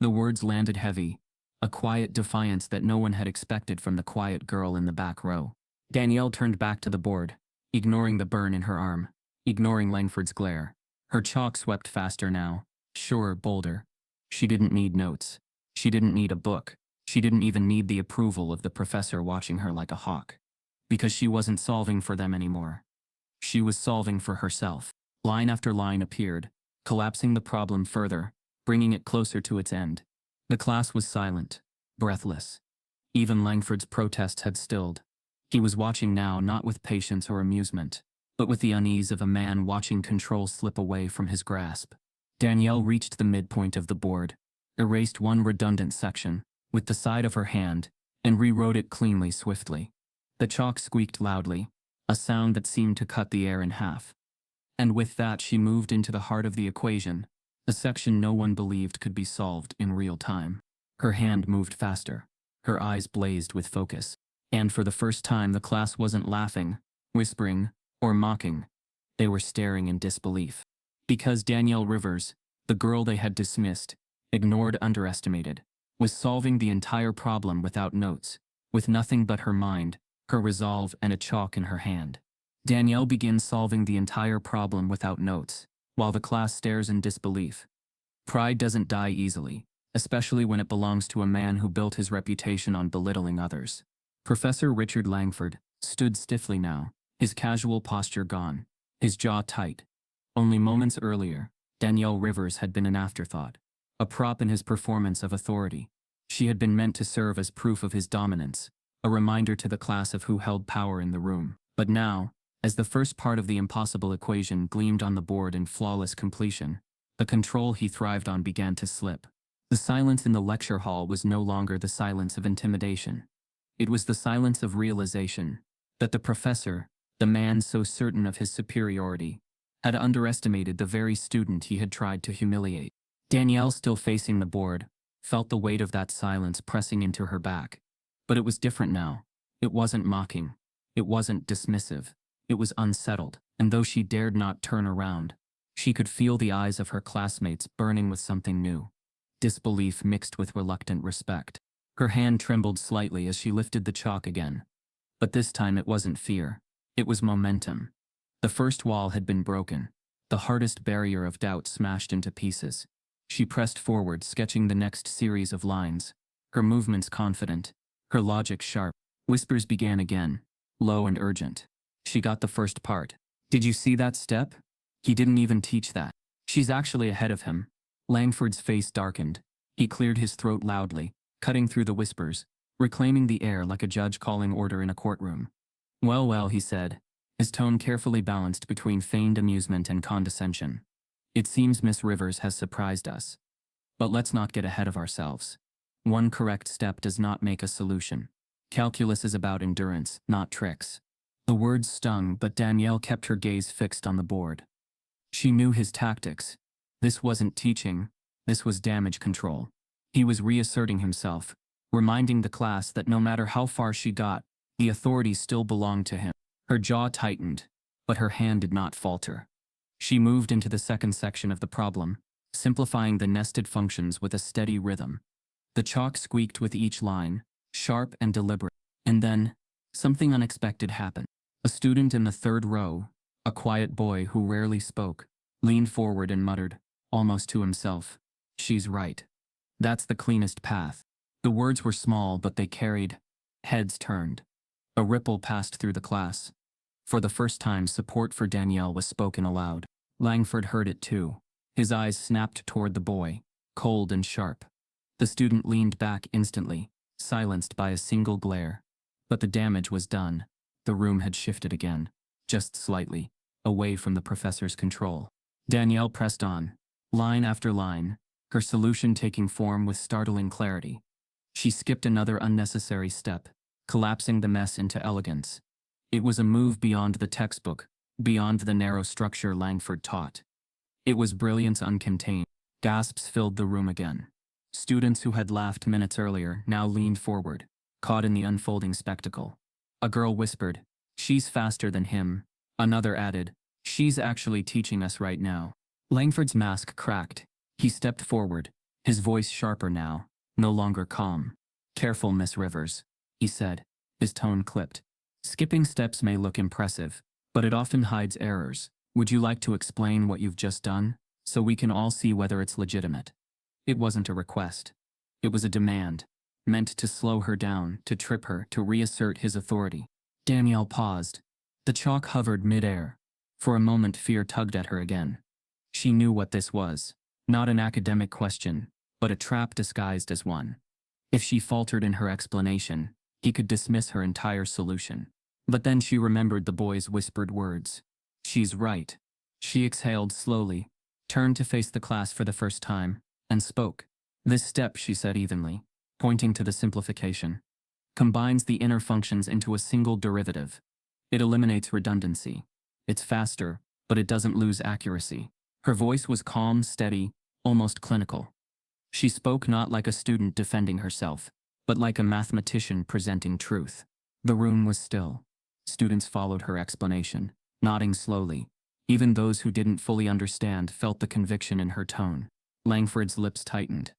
The words landed heavy, a quiet defiance that no one had expected from the quiet girl in the back row. Danielle turned back to the board, ignoring the burn in her arm, ignoring Langford's glare. Her chalk swept faster now, surer, bolder. She didn't need notes. She didn't need a book. She didn't even need the approval of the professor watching her like a hawk. Because she wasn't solving for them anymore. She was solving for herself. Line after line appeared, collapsing the problem further, bringing it closer to its end. The class was silent, breathless. Even Langford's protests had stilled. He was watching now not with patience or amusement, but with the unease of a man watching control slip away from his grasp. Danielle reached the midpoint of the board, erased one redundant section, with the side of her hand, and rewrote it cleanly, swiftly. The chalk squeaked loudly, a sound that seemed to cut the air in half. And with that she moved into the heart of the equation, a section no one believed could be solved in real time. Her hand moved faster. Her eyes blazed with focus. And for the first time the class wasn't laughing, whispering, or mocking. They were staring in disbelief. Because Danielle Rivers, the girl they had dismissed, ignored, underestimated, was solving the entire problem without notes, with nothing but her mind, her resolve, and a chalk in her hand. Danielle begins solving the entire problem without notes, while the class stares in disbelief. Pride doesn't die easily, especially when it belongs to a man who built his reputation on belittling others. Professor Richard Langford stood stiffly now, his casual posture gone, his jaw tight. Only moments earlier, Danielle Rivers had been an afterthought, a prop in his performance of authority. She had been meant to serve as proof of his dominance, a reminder to the class of who held power in the room. But now, as the first part of the impossible equation gleamed on the board in flawless completion, the control he thrived on began to slip. The silence in the lecture hall was no longer the silence of intimidation. It was the silence of realization that the professor, the man so certain of his superiority, had underestimated the very student he had tried to humiliate. Danielle, still facing the board, felt the weight of that silence pressing into her back. But it was different now. It wasn't mocking. It wasn't dismissive. It was unsettled, and though she dared not turn around, she could feel the eyes of her classmates burning with something new. Disbelief mixed with reluctant respect. Her hand trembled slightly as she lifted the chalk again. But this time it wasn't fear. It was momentum. The first wall had been broken, the hardest barrier of doubt smashed into pieces. She pressed forward, sketching the next series of lines, her movements confident, her logic sharp. Whispers began again, low and urgent. She got the first part. Did you see that step? He didn't even teach that. She's actually ahead of him. Langford's face darkened. He cleared his throat loudly, cutting through the whispers, reclaiming the air like a judge calling order in a courtroom. Well, well, he said, his tone carefully balanced between feigned amusement and condescension. It seems Miss Rivers has surprised us. But let's not get ahead of ourselves. One correct step does not make a solution. Calculus is about endurance, not tricks. The words stung, but Danielle kept her gaze fixed on the board. She knew his tactics. This wasn't teaching, this was damage control. He was reasserting himself, reminding the class that no matter how far she got, the authority still belonged to him. Her jaw tightened, but her hand did not falter. She moved into the second section of the problem, simplifying the nested functions with a steady rhythm. The chalk squeaked with each line, sharp and deliberate. And then, something unexpected happened. A student in the third row, a quiet boy who rarely spoke, leaned forward and muttered, almost to himself, "She's right. That's the cleanest path." The words were small, but they carried. Heads turned. A ripple passed through the class. For the first time, support for Danielle was spoken aloud. Langford heard it too. His eyes snapped toward the boy, cold and sharp. The student leaned back instantly, silenced by a single glare. But the damage was done. The room had shifted again, just slightly, away from the professor's control. Danielle pressed on, line after line, her solution taking form with startling clarity. She skipped another unnecessary step, collapsing the mess into elegance. It was a move beyond the textbook, beyond the narrow structure Langford taught. It was brilliance uncontained. Gasps filled the room again. Students who had laughed minutes earlier now leaned forward, caught in the unfolding spectacle. A girl whispered, "She's faster than him." Another added, "She's actually teaching us right now." Langford's mask cracked. He stepped forward, his voice sharper now, no longer calm. "Careful, Miss Rivers," he said, his tone clipped. "Skipping steps may look impressive, but it often hides errors. Would you like to explain what you've just done, so we can all see whether it's legitimate?" It wasn't a request. It was a demand, meant to slow her down, to trip her, to reassert his authority. Danielle paused. The chalk hovered mid-air. For a moment, fear tugged at her again. She knew what this was. Not an academic question, but a trap disguised as one. If she faltered in her explanation, he could dismiss her entire solution. But then she remembered the boy's whispered words. "She's right." She exhaled slowly, turned to face the class for the first time, and spoke. "This step," she said evenly, pointing to the simplification, "combines the inner functions into a single derivative. It eliminates redundancy. It's faster, but it doesn't lose accuracy." Her voice was calm, steady, almost clinical. She spoke not like a student defending herself, but like a mathematician presenting truth. The room was still. Students followed her explanation, nodding slowly. Even those who didn't fully understand felt the conviction in her tone. Langford's lips tightened.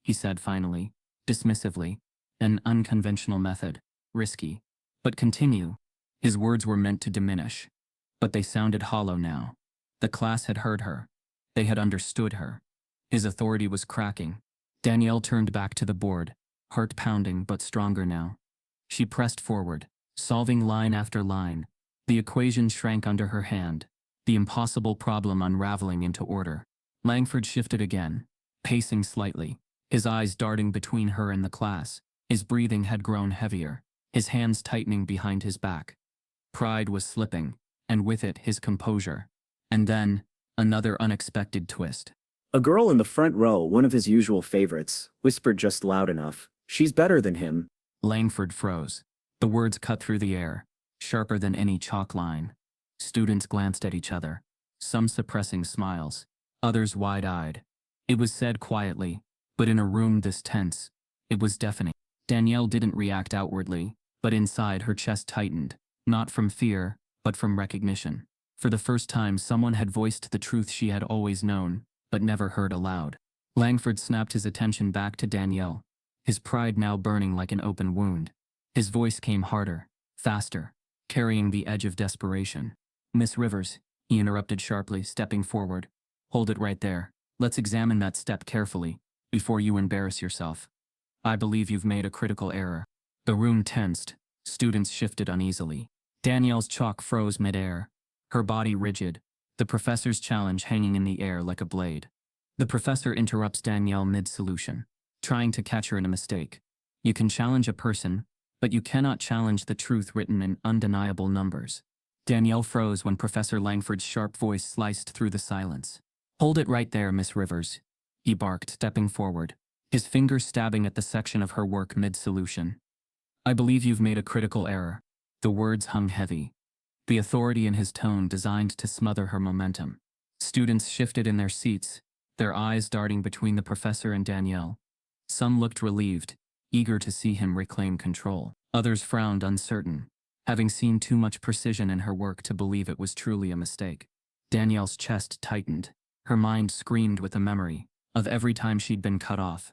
He said finally, dismissively. An unconventional method. Risky. But continue. His words were meant to diminish. But they sounded hollow now. The class had heard her. They had understood her. His authority was cracking. Danielle turned back to the board, heart pounding but stronger now. She pressed forward, solving line after line. The equation shrank under her hand, the impossible problem unraveling into order. Langford shifted again, pacing slightly, his eyes darting between her and the class. His breathing had grown heavier, his hands tightening behind his back. Pride was slipping, and with it his composure. And then, another unexpected twist. A girl in the front row, one of his usual favorites, whispered just loud enough, "She's better than him." Langford froze. The words cut through the air, sharper than any chalk line. Students glanced at each other, some suppressing smiles, others wide-eyed. It was said quietly, but in a room this tense, it was deafening. Danielle didn't react outwardly, but inside her chest tightened, not from fear, but from recognition. For the first time someone had voiced the truth she had always known, but never heard aloud. Langford snapped his attention back to Danielle, his pride now burning like an open wound. His voice came harder, faster, carrying the edge of desperation. "Miss Rivers," he interrupted sharply, stepping forward. "Hold it right there. Let's examine that step carefully, before you embarrass yourself. I believe you've made a critical error." The room tensed, students shifted uneasily. Danielle's chalk froze midair, her body rigid, the professor's challenge hanging in the air like a blade. The professor interrupts Danielle mid-solution, trying to catch her in a mistake. "You can challenge a person, but you cannot challenge the truth written in undeniable numbers." Danielle froze when Professor Langford's sharp voice sliced through the silence. "Hold it right there, Miss Rivers," he barked, stepping forward, his fingers stabbing at the section of her work mid-solution. "I believe you've made a critical error." The words hung heavy, the authority in his tone designed to smother her momentum. Students shifted in their seats, their eyes darting between the professor and Danielle. Some looked relieved, eager to see him reclaim control. Others frowned uncertain, having seen too much precision in her work to believe it was truly a mistake. Danielle's chest tightened. Her mind screamed with a memory of every time she'd been cut off,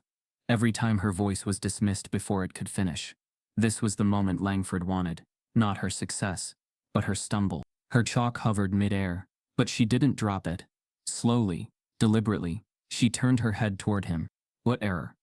every time her voice was dismissed before it could finish. This was the moment Langford wanted, not her success, but her stumble. Her chalk hovered mid-air, but she didn't drop it. Slowly, deliberately, she turned her head toward him. "What error?"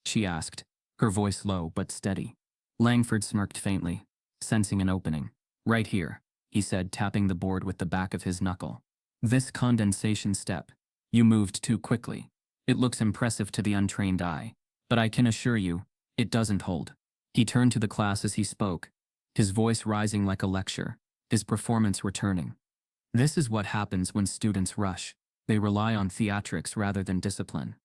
she asked, her voice low but steady. Langford smirked faintly, sensing an opening. "Right here," he said, tapping the board with the back of his knuckle. "This condensation step. You moved too quickly. It looks impressive to the untrained eye, but I can assure you, it doesn't hold." He turned to the class as he spoke, his voice rising like a lecture, his performance returning. "This is what happens when students rush. They rely on theatrics rather than discipline.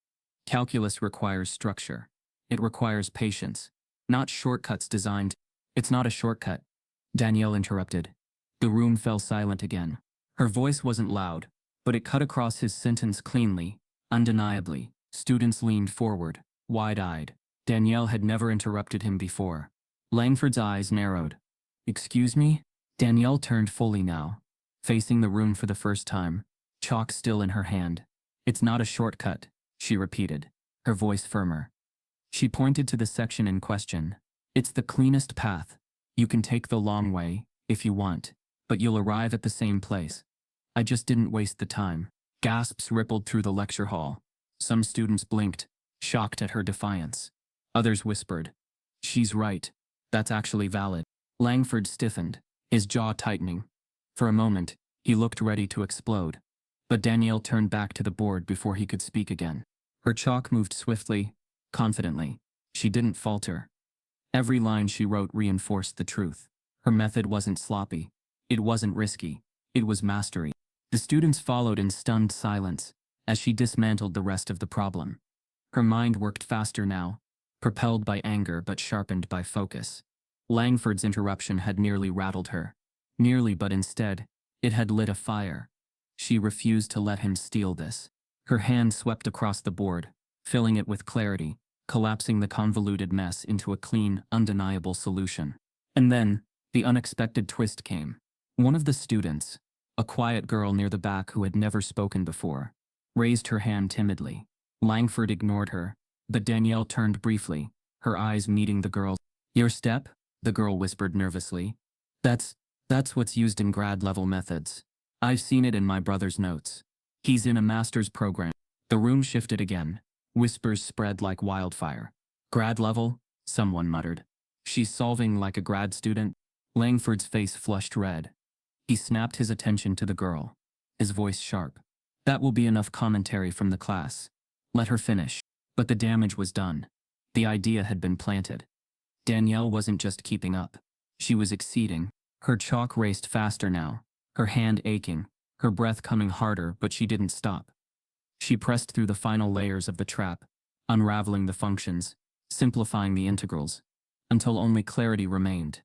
Calculus requires structure. It requires patience, not shortcuts designed." "It's not a shortcut," Danielle interrupted. The room fell silent again. Her voice wasn't loud, but it cut across his sentence cleanly, undeniably. Students leaned forward, wide-eyed. Danielle had never interrupted him before. Langford's eyes narrowed. "Excuse me?" Danielle turned fully now, facing the room for the first time, chalk still in her hand. "It's not a shortcut," she repeated, her voice firmer. She pointed to the section in question. "It's the cleanest path. You can take the long way, if you want, but you'll arrive at the same place. I just didn't waste the time." Gasps rippled through the lecture hall. Some students blinked, shocked at her defiance. Others whispered, "She's right. That's actually valid." Langford stiffened, his jaw tightening. For a moment, he looked ready to explode. But Danielle turned back to the board before he could speak again. Her chalk moved swiftly, confidently. She didn't falter. Every line she wrote reinforced the truth. Her method wasn't sloppy. It wasn't risky. It was mastery. The students followed in stunned silence as she dismantled the rest of the problem. Her mind worked faster now, propelled by anger but sharpened by focus. Langford's interruption had nearly rattled her. Nearly, but instead, it had lit a fire. She refused to let him steal this. Her hand swept across the board, filling it with clarity, collapsing the convoluted mess into a clean, undeniable solution. And then, the unexpected twist came. One of the students, a quiet girl near the back who had never spoken before, raised her hand timidly. Langford ignored her, but Danielle turned briefly, her eyes meeting the girl's. Your step? The girl whispered nervously. That's what's used in grad-level methods. I've seen it in my brother's notes. He's in a master's program. The room shifted again. Whispers spread like wildfire. Grad level? Someone muttered. She's solving like a grad student? Langford's face flushed red. He snapped his attention to the girl, his voice sharp. That will be enough commentary from the class. Let her finish. But the damage was done. The idea had been planted. Danielle wasn't just keeping up. She was exceeding. Her chalk raced faster now, her hand aching, her breath coming harder, but she didn't stop. She pressed through the final layers of the trap, unraveling the functions, simplifying the integrals, until only clarity remained.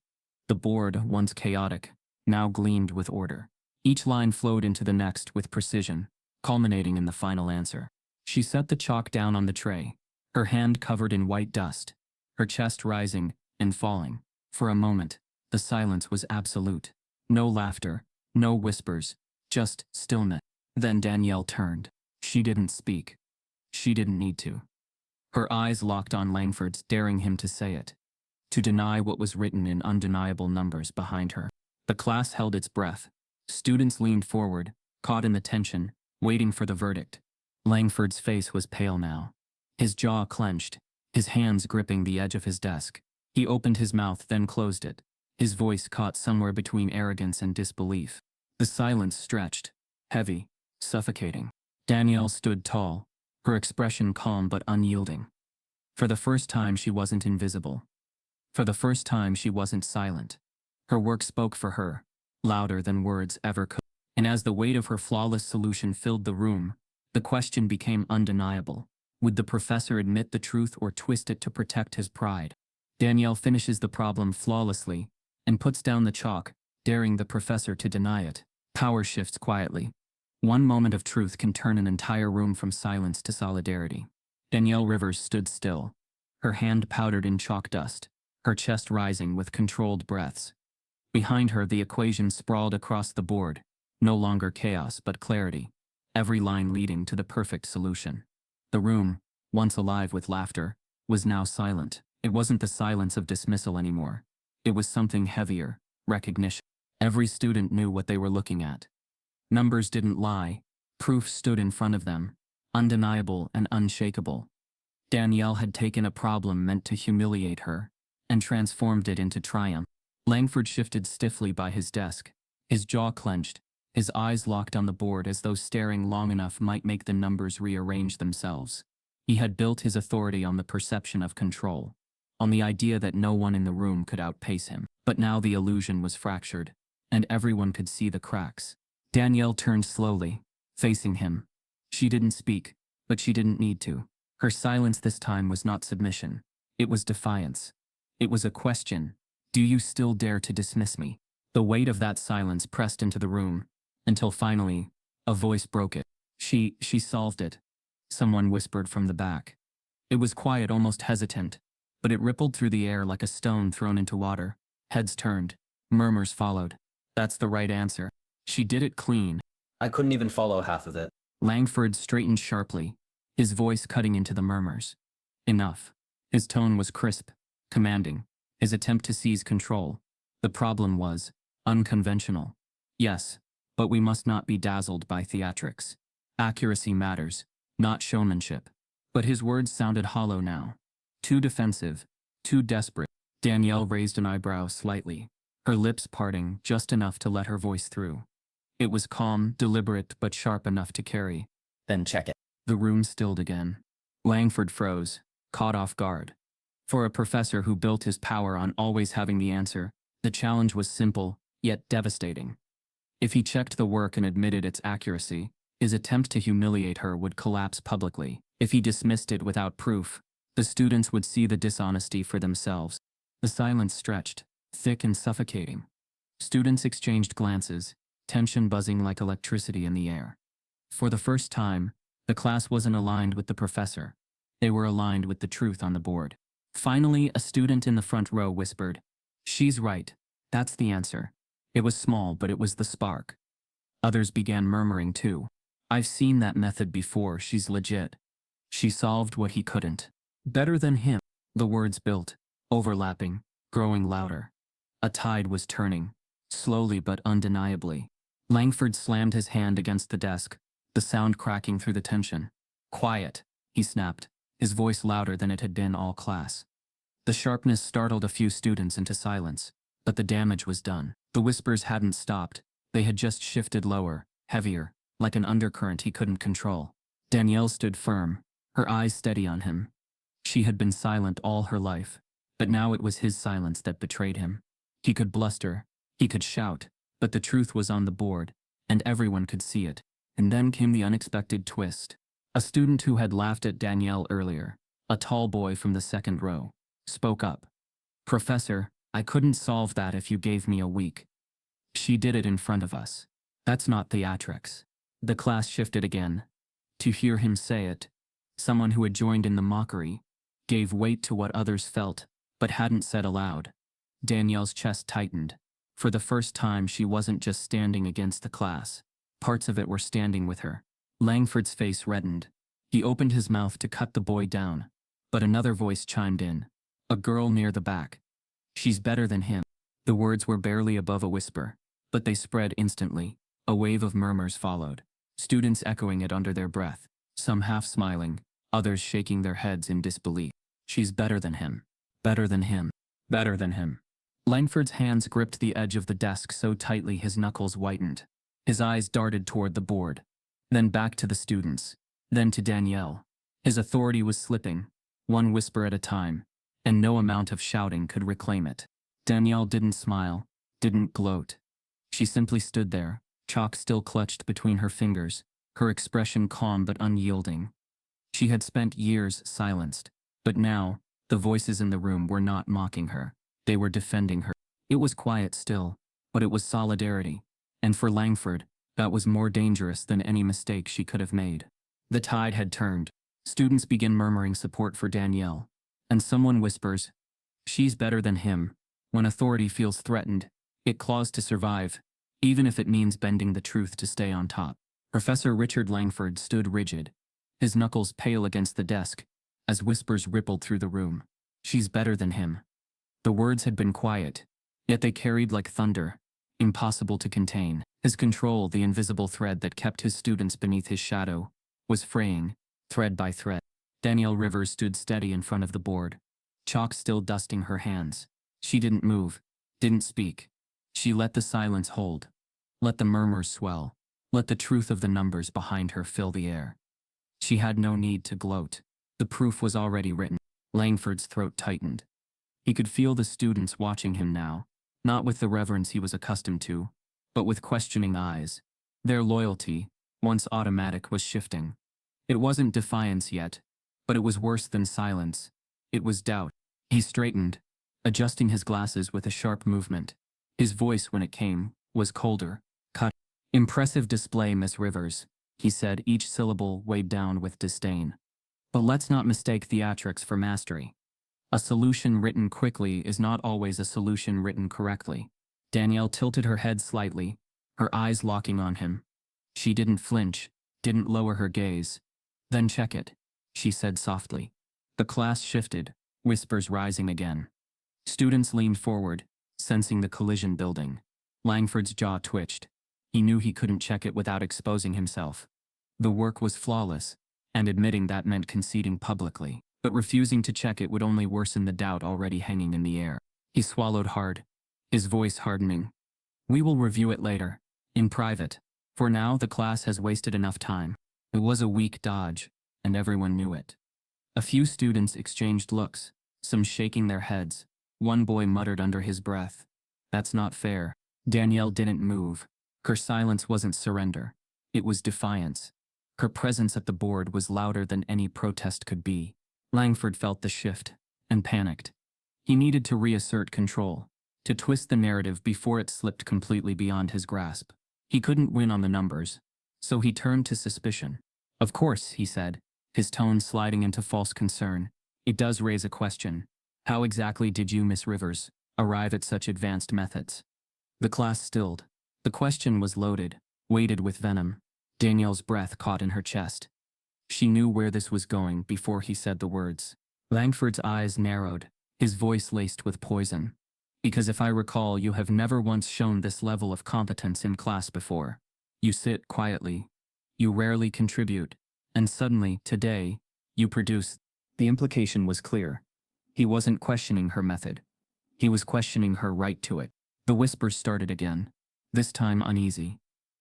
The board, once chaotic, now gleamed with order. Each line flowed into the next with precision, culminating in the final answer. She set the chalk down on the tray, her hand covered in white dust, her chest rising and falling. For a moment, the silence was absolute. No laughter, no whispers, just stillness. Then Danielle turned. She didn't speak. She didn't need to. Her eyes locked on Langford's, daring him to say it, to deny what was written in undeniable numbers behind her. The class held its breath. Students leaned forward, caught in the tension, waiting for the verdict. Langford's face was pale now. His jaw clenched, his hands gripping the edge of his desk. He opened his mouth, then closed it, his voice caught somewhere between arrogance and disbelief. The silence stretched, heavy, suffocating. Danielle stood tall, her expression calm but unyielding. For the first time she wasn't invisible. For the first time she wasn't silent. Her work spoke for her, louder than words ever could. And as the weight of her flawless solution filled the room, the question became undeniable. Would the professor admit the truth or twist it to protect his pride? Danielle finishes the problem flawlessly and puts down the chalk, daring the professor to deny it. Power shifts quietly. One moment of truth can turn an entire room from silence to solidarity. Danielle Rivers stood still, her hand powdered in chalk dust, her chest rising with controlled breaths. Behind her, the equation sprawled across the board, no longer chaos but clarity, every line leading to the perfect solution. The room, once alive with laughter, was now silent. It wasn't the silence of dismissal anymore. It was something heavier, recognition. Every student knew what they were looking at. Numbers didn't lie. Proof stood in front of them, undeniable and unshakable. Danielle had taken a problem meant to humiliate her and transformed it into triumph. Langford shifted stiffly by his desk, his jaw clenched, his eyes locked on the board as though staring long enough might make the numbers rearrange themselves. He had built his authority on the perception of control, on the idea that no one in the room could outpace him. But now the illusion was fractured, and everyone could see the cracks. Danielle turned slowly, facing him. She didn't speak, but she didn't need to. Her silence this time was not submission. It was defiance. It was a question. Do you still dare to dismiss me? The weight of that silence pressed into the room, until finally, a voice broke it. She solved it. Someone whispered from the back. It was quiet, almost hesitant, but it rippled through the air like a stone thrown into water. Heads turned. Murmurs followed. That's the right answer. She did it clean. I couldn't even follow half of it. Langford straightened sharply, his voice cutting into the murmurs. Enough. His tone was crisp, commanding, his attempt to seize control. The problem was unconventional. Yes, but we must not be dazzled by theatrics. Accuracy matters, not showmanship. But his words sounded hollow now. Too defensive, too desperate. Danielle raised an eyebrow slightly, her lips parting just enough to let her voice through. It was calm, deliberate, but sharp enough to carry. Then check it. The room stilled again. Langford froze, caught off guard. For a professor who built his power on always having the answer, the challenge was simple, yet devastating. If he checked the work and admitted its accuracy, his attempt to humiliate her would collapse publicly. If he dismissed it without proof, the students would see the dishonesty for themselves. The silence stretched, thick and suffocating. Students exchanged glances, tension buzzing like electricity in the air. For the first time, the class wasn't aligned with the professor. They were aligned with the truth on the board. Finally, a student in the front row whispered, "She's right. That's the answer. It was small, but it was the spark. Others began murmuring too. I've seen that method before, she's legit. She solved what he couldn't. Better than him. The words built, overlapping, growing louder. A tide was turning, slowly but undeniably. Langford slammed his hand against the desk, the sound cracking through the tension. Quiet, he snapped, his voice louder than it had been all class. The sharpness startled a few students into silence, but the damage was done. The whispers hadn't stopped, they had just shifted lower, heavier, like an undercurrent he couldn't control. Danielle stood firm, her eyes steady on him. She had been silent all her life, but now it was his silence that betrayed him. He could bluster, he could shout, but the truth was on the board, and everyone could see it. And then came the unexpected twist. A student who had laughed at Danielle earlier, a tall boy from the second row, spoke up. Professor, I couldn't solve that if you gave me a week. She did it in front of us. That's not theatrics. The class shifted again. To hear him say it, someone who had joined in the mockery, gave weight to what others felt, but hadn't said aloud. Danielle's chest tightened. For the first time, she wasn't just standing against the class. Parts of it were standing with her. Langford's face reddened. He opened his mouth to cut the boy down, but another voice chimed in. A girl near the back. She's better than him. The words were barely above a whisper, but they spread instantly. A wave of murmurs followed, students echoing it under their breath, some half smiling, others shaking their heads in disbelief. She's better than him. Better than him. Better than him. Langford's hands gripped the edge of the desk so tightly his knuckles whitened. His eyes darted toward the board, then back to the students, then to Danielle. His authority was slipping, one whisper at a time, and no amount of shouting could reclaim it. Danielle didn't smile, didn't gloat. She simply stood there, chalk still clutched between her fingers, her expression calm but unyielding. She had spent years silenced, but now, the voices in the room were not mocking her. They were defending her. It was quiet still, but it was solidarity. And for Langford, that was more dangerous than any mistake she could have made. The tide had turned. Students begin murmuring support for Danielle. And someone whispers, she's better than him. When authority feels threatened, it claws to survive, even if it means bending the truth to stay on top. Professor Richard Langford stood rigid, his knuckles pale against the desk, as whispers rippled through the room. She's better than him. The words had been quiet, yet they carried like thunder, impossible to contain. His control, the invisible thread that kept his students beneath his shadow, was fraying, thread by thread. Danielle Rivers stood steady in front of the board, chalk still dusting her hands. She didn't move, didn't speak. She let the silence hold, let the murmurs swell, let the truth of the numbers behind her fill the air. She had no need to gloat. The proof was already written. Langford's throat tightened. He could feel the students watching him now, not with the reverence he was accustomed to, but with questioning eyes. Their loyalty, once automatic, was shifting. It wasn't defiance yet, but it was worse than silence. It was doubt. He straightened, adjusting his glasses with a sharp movement. His voice, when it came, was colder, cut. Impressive display, Miss Rivers, he said, each syllable weighed down with disdain. But let's not mistake theatrics for mastery. A solution written quickly is not always a solution written correctly. Danielle tilted her head slightly, her eyes locking on him. She didn't flinch, didn't lower her gaze. Then check it, she said softly. The class shifted, whispers rising again. Students leaned forward, sensing the collision building. Langford's jaw twitched. He knew he couldn't check it without exposing himself. The work was flawless, and admitting that meant conceding publicly. But refusing to check it would only worsen the doubt already hanging in the air. He swallowed hard, his voice hardening. We will review it later, in private. For now, the class has wasted enough time. It was a weak dodge, and everyone knew it. A few students exchanged looks, some shaking their heads. One boy muttered under his breath, "That's not fair." Danielle didn't move. Her silence wasn't surrender. It was defiance. Her presence at the board was louder than any protest could be. Langford felt the shift, and panicked. He needed to reassert control, to twist the narrative before it slipped completely beyond his grasp. He couldn't win on the numbers, so he turned to suspicion. Of course, he said, his tone sliding into false concern. It does raise a question. How exactly did you, Miss Rivers, arrive at such advanced methods? The class stilled. The question was loaded, weighted with venom. Danielle's breath caught in her chest. She knew where this was going before he said the words. Langford's eyes narrowed, his voice laced with poison. Because if I recall, you have never once shown this level of competence in class before. You sit quietly. You rarely contribute. And suddenly, today, you produce. The implication was clear. He wasn't questioning her method. He was questioning her right to it. The whispers started again, this time uneasy.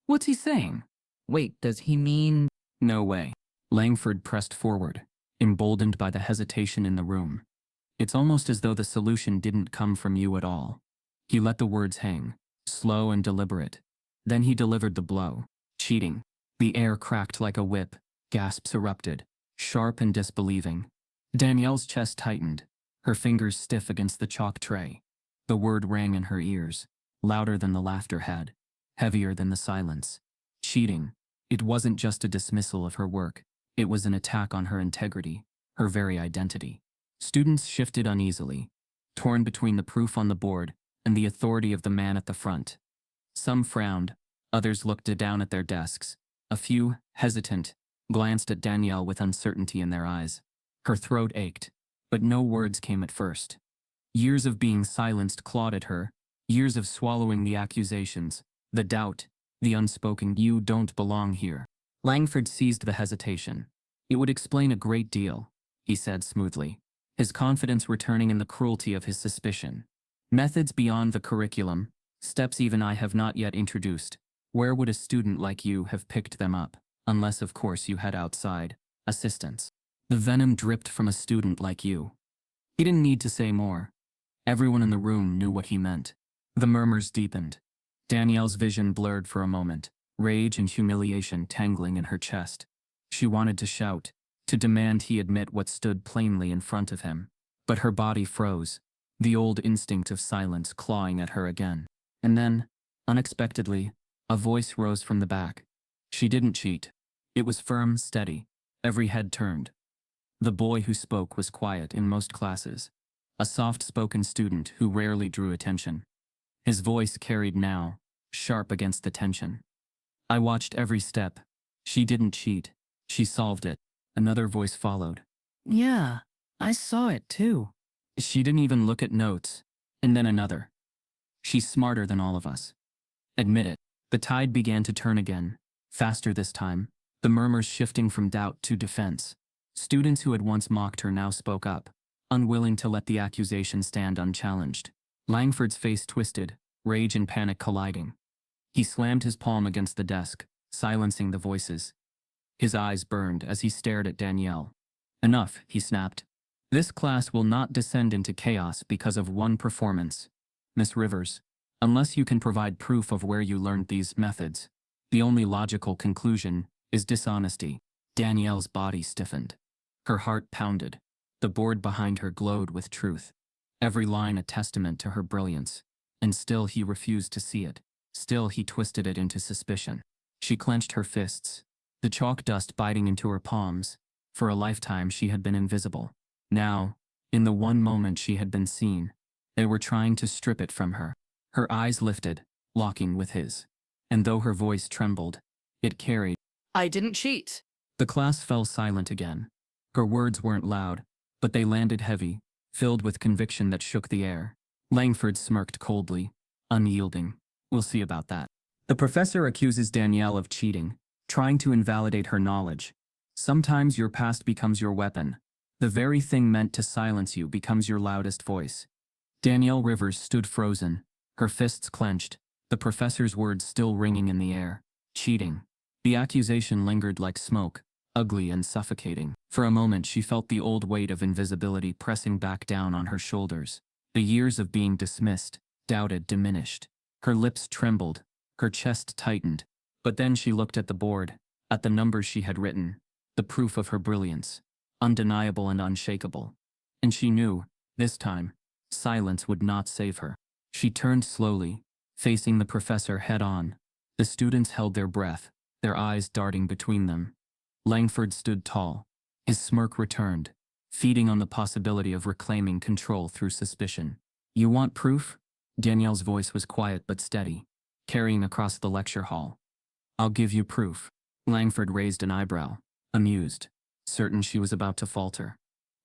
What's he saying? Wait, does he mean? No way. Langford pressed forward, emboldened by the hesitation in the room. It's almost as though the solution didn't come from you at all. He let the words hang, slow and deliberate. Then he delivered the blow. Cheating. The air cracked like a whip, gasps erupted, sharp and disbelieving. Danielle's chest tightened, her fingers stiff against the chalk tray. The word rang in her ears, louder than the laughter had, heavier than the silence. Cheating. It wasn't just a dismissal of her work. It was an attack on her integrity, her very identity. Students shifted uneasily, torn between the proof on the board and the authority of the man at the front. Some frowned, others looked down at their desks. A few, hesitant, glanced at Danielle with uncertainty in their eyes. Her throat ached, but no words came at first. Years of being silenced clawed at her, years of swallowing the accusations, the doubt, the unspoken "you don't belong here." Langford seized the hesitation. It would explain a great deal, he said smoothly, his confidence returning in the cruelty of his suspicion. Methods beyond the curriculum, steps even I have not yet introduced. Where would a student like you have picked them up, unless of course you had outside assistance? The venom dripped from a student like you. He didn't need to say more. Everyone in the room knew what he meant. The murmurs deepened. Danielle's vision blurred for a moment, rage and humiliation tangling in her chest. She wanted to shout, to demand he admit what stood plainly in front of him. But her body froze, the old instinct of silence clawing at her again. And then, unexpectedly, a voice rose from the back. She didn't cheat. It was firm, steady. Every head turned. The boy who spoke was quiet in most classes, a soft-spoken student who rarely drew attention. His voice carried now, sharp against the tension. I watched every step. She didn't cheat. She solved it. Another voice followed. Yeah, I saw it too. She didn't even look at notes. And then another. She's smarter than all of us. Admit it. The tide began to turn again, faster this time, the murmurs shifting from doubt to defense. Students who had once mocked her now spoke up, unwilling to let the accusation stand unchallenged. Langford's face twisted, rage and panic colliding. He slammed his palm against the desk, silencing the voices. His eyes burned as he stared at Danielle. Enough, he snapped. This class will not descend into chaos because of one performance. Miss Rivers, unless you can provide proof of where you learned these methods, the only logical conclusion is dishonesty. Danielle's body stiffened. Her heart pounded. The board behind her glowed with truth. Every line a testament to her brilliance. And still he refused to see it. Still he twisted it into suspicion. She clenched her fists, the chalk dust biting into her palms. For a lifetime she had been invisible. Now, in the one moment she had been seen, they were trying to strip it from her. Her eyes lifted, locking with his. And though her voice trembled, it carried. I didn't cheat. The class fell silent again. Her words weren't loud, but they landed heavy, filled with conviction that shook the air. Langford smirked coldly, unyielding. We'll see about that. The professor accuses Danielle of cheating, trying to invalidate her knowledge. Sometimes your past becomes your weapon. The very thing meant to silence you becomes your loudest voice. Danielle Rivers stood frozen, her fists clenched, the professor's words still ringing in the air. Cheating. The accusation lingered like smoke, ugly and suffocating. For a moment she felt the old weight of invisibility pressing back down on her shoulders. The years of being dismissed, doubted, diminished. Her lips trembled, her chest tightened. But then she looked at the board, at the numbers she had written, the proof of her brilliance, undeniable and unshakable. And she knew, this time, silence would not save her. She turned slowly, facing the professor head-on. The students held their breath, their eyes darting between them. Langford stood tall. His smirk returned, feeding on the possibility of reclaiming control through suspicion. You want proof? Danielle's voice was quiet but steady, carrying across the lecture hall. I'll give you proof. Langford raised an eyebrow, amused, certain she was about to falter.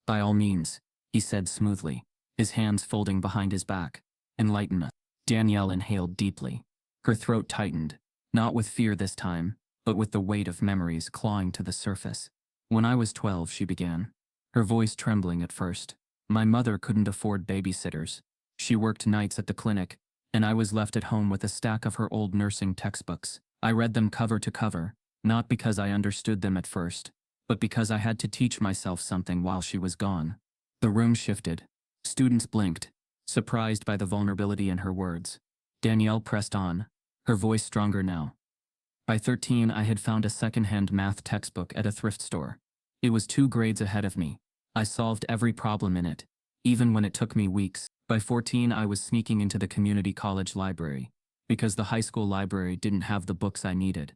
By all means, he said smoothly, his hands folding behind his back. Enlighten us. Danielle inhaled deeply. Her throat tightened, not with fear this time, but with the weight of memories clawing to the surface. When I was 12, she began, her voice trembling at first. My mother couldn't afford babysitters. She worked nights at the clinic, and I was left at home with a stack of her old nursing textbooks. I read them cover to cover, not because I understood them at first, but because I had to teach myself something while she was gone. The room shifted. Students blinked, surprised by the vulnerability in her words. Danielle pressed on, her voice stronger now. By 13, I had found a second-hand math textbook at a thrift store. It was 2 grades ahead of me. I solved every problem in it, even when it took me weeks. By 14, I was sneaking into the community college library, because the high school library didn't have the books I needed.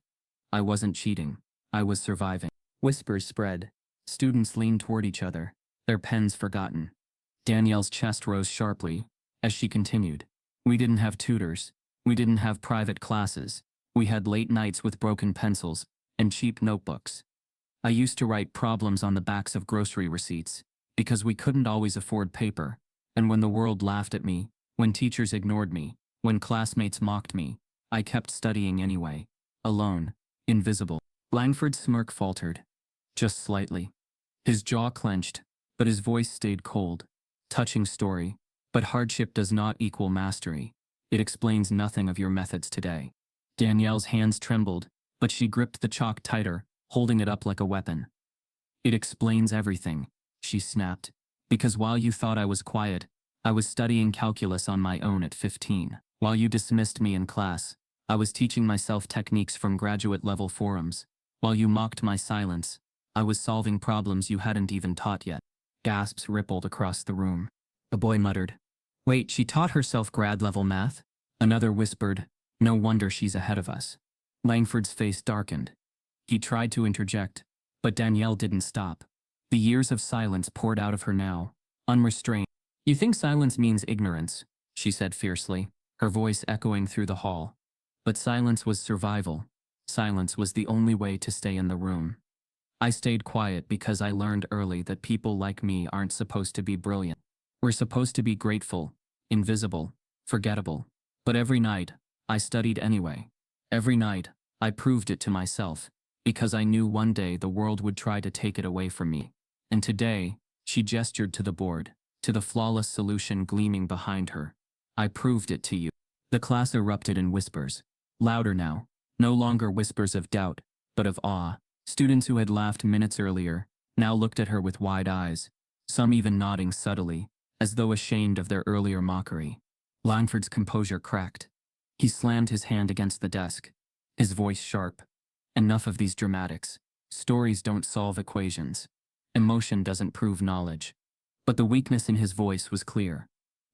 I wasn't cheating. I was surviving. Whispers spread. Students leaned toward each other, their pens forgotten. Danielle's chest rose sharply as she continued. We didn't have tutors. We didn't have private classes. We had late nights with broken pencils and cheap notebooks. I used to write problems on the backs of grocery receipts because we couldn't always afford paper, and when the world laughed at me, when teachers ignored me, when classmates mocked me, I kept studying anyway, alone, invisible. Langford's smirk faltered, just slightly. His jaw clenched, but his voice stayed cold. Touching story, but hardship does not equal mastery. It explains nothing of your methods today. Danielle's hands trembled, but she gripped the chalk tighter, holding it up like a weapon. It explains everything, she snapped, because while you thought I was quiet, I was studying calculus on my own at 15. While you dismissed me in class, I was teaching myself techniques from graduate-level forums. While you mocked my silence, I was solving problems you hadn't even taught yet. Gasps rippled across the room. A boy muttered, "Wait, she taught herself grad-level math?" Another whispered, "No wonder she's ahead of us." Langford's face darkened. He tried to interject, but Danielle didn't stop. The years of silence poured out of her now, unrestrained. "You think silence means ignorance," she said fiercely, her voice echoing through the hall. But silence was survival. Silence was the only way to stay in the room. I stayed quiet because I learned early that people like me aren't supposed to be brilliant. We're supposed to be grateful, invisible, forgettable. But every night, I studied anyway. Every night, I proved it to myself, because I knew one day the world would try to take it away from me. And today, she gestured to the board, to the flawless solution gleaming behind her. I proved it to you. The class erupted in whispers. Louder now, no longer whispers of doubt, but of awe. Students who had laughed minutes earlier now looked at her with wide eyes, some even nodding subtly, as though ashamed of their earlier mockery. Langford's composure cracked. He slammed his hand against the desk, his voice sharp. Enough of these dramatics. Stories don't solve equations. Emotion doesn't prove knowledge. But the weakness in his voice was clear.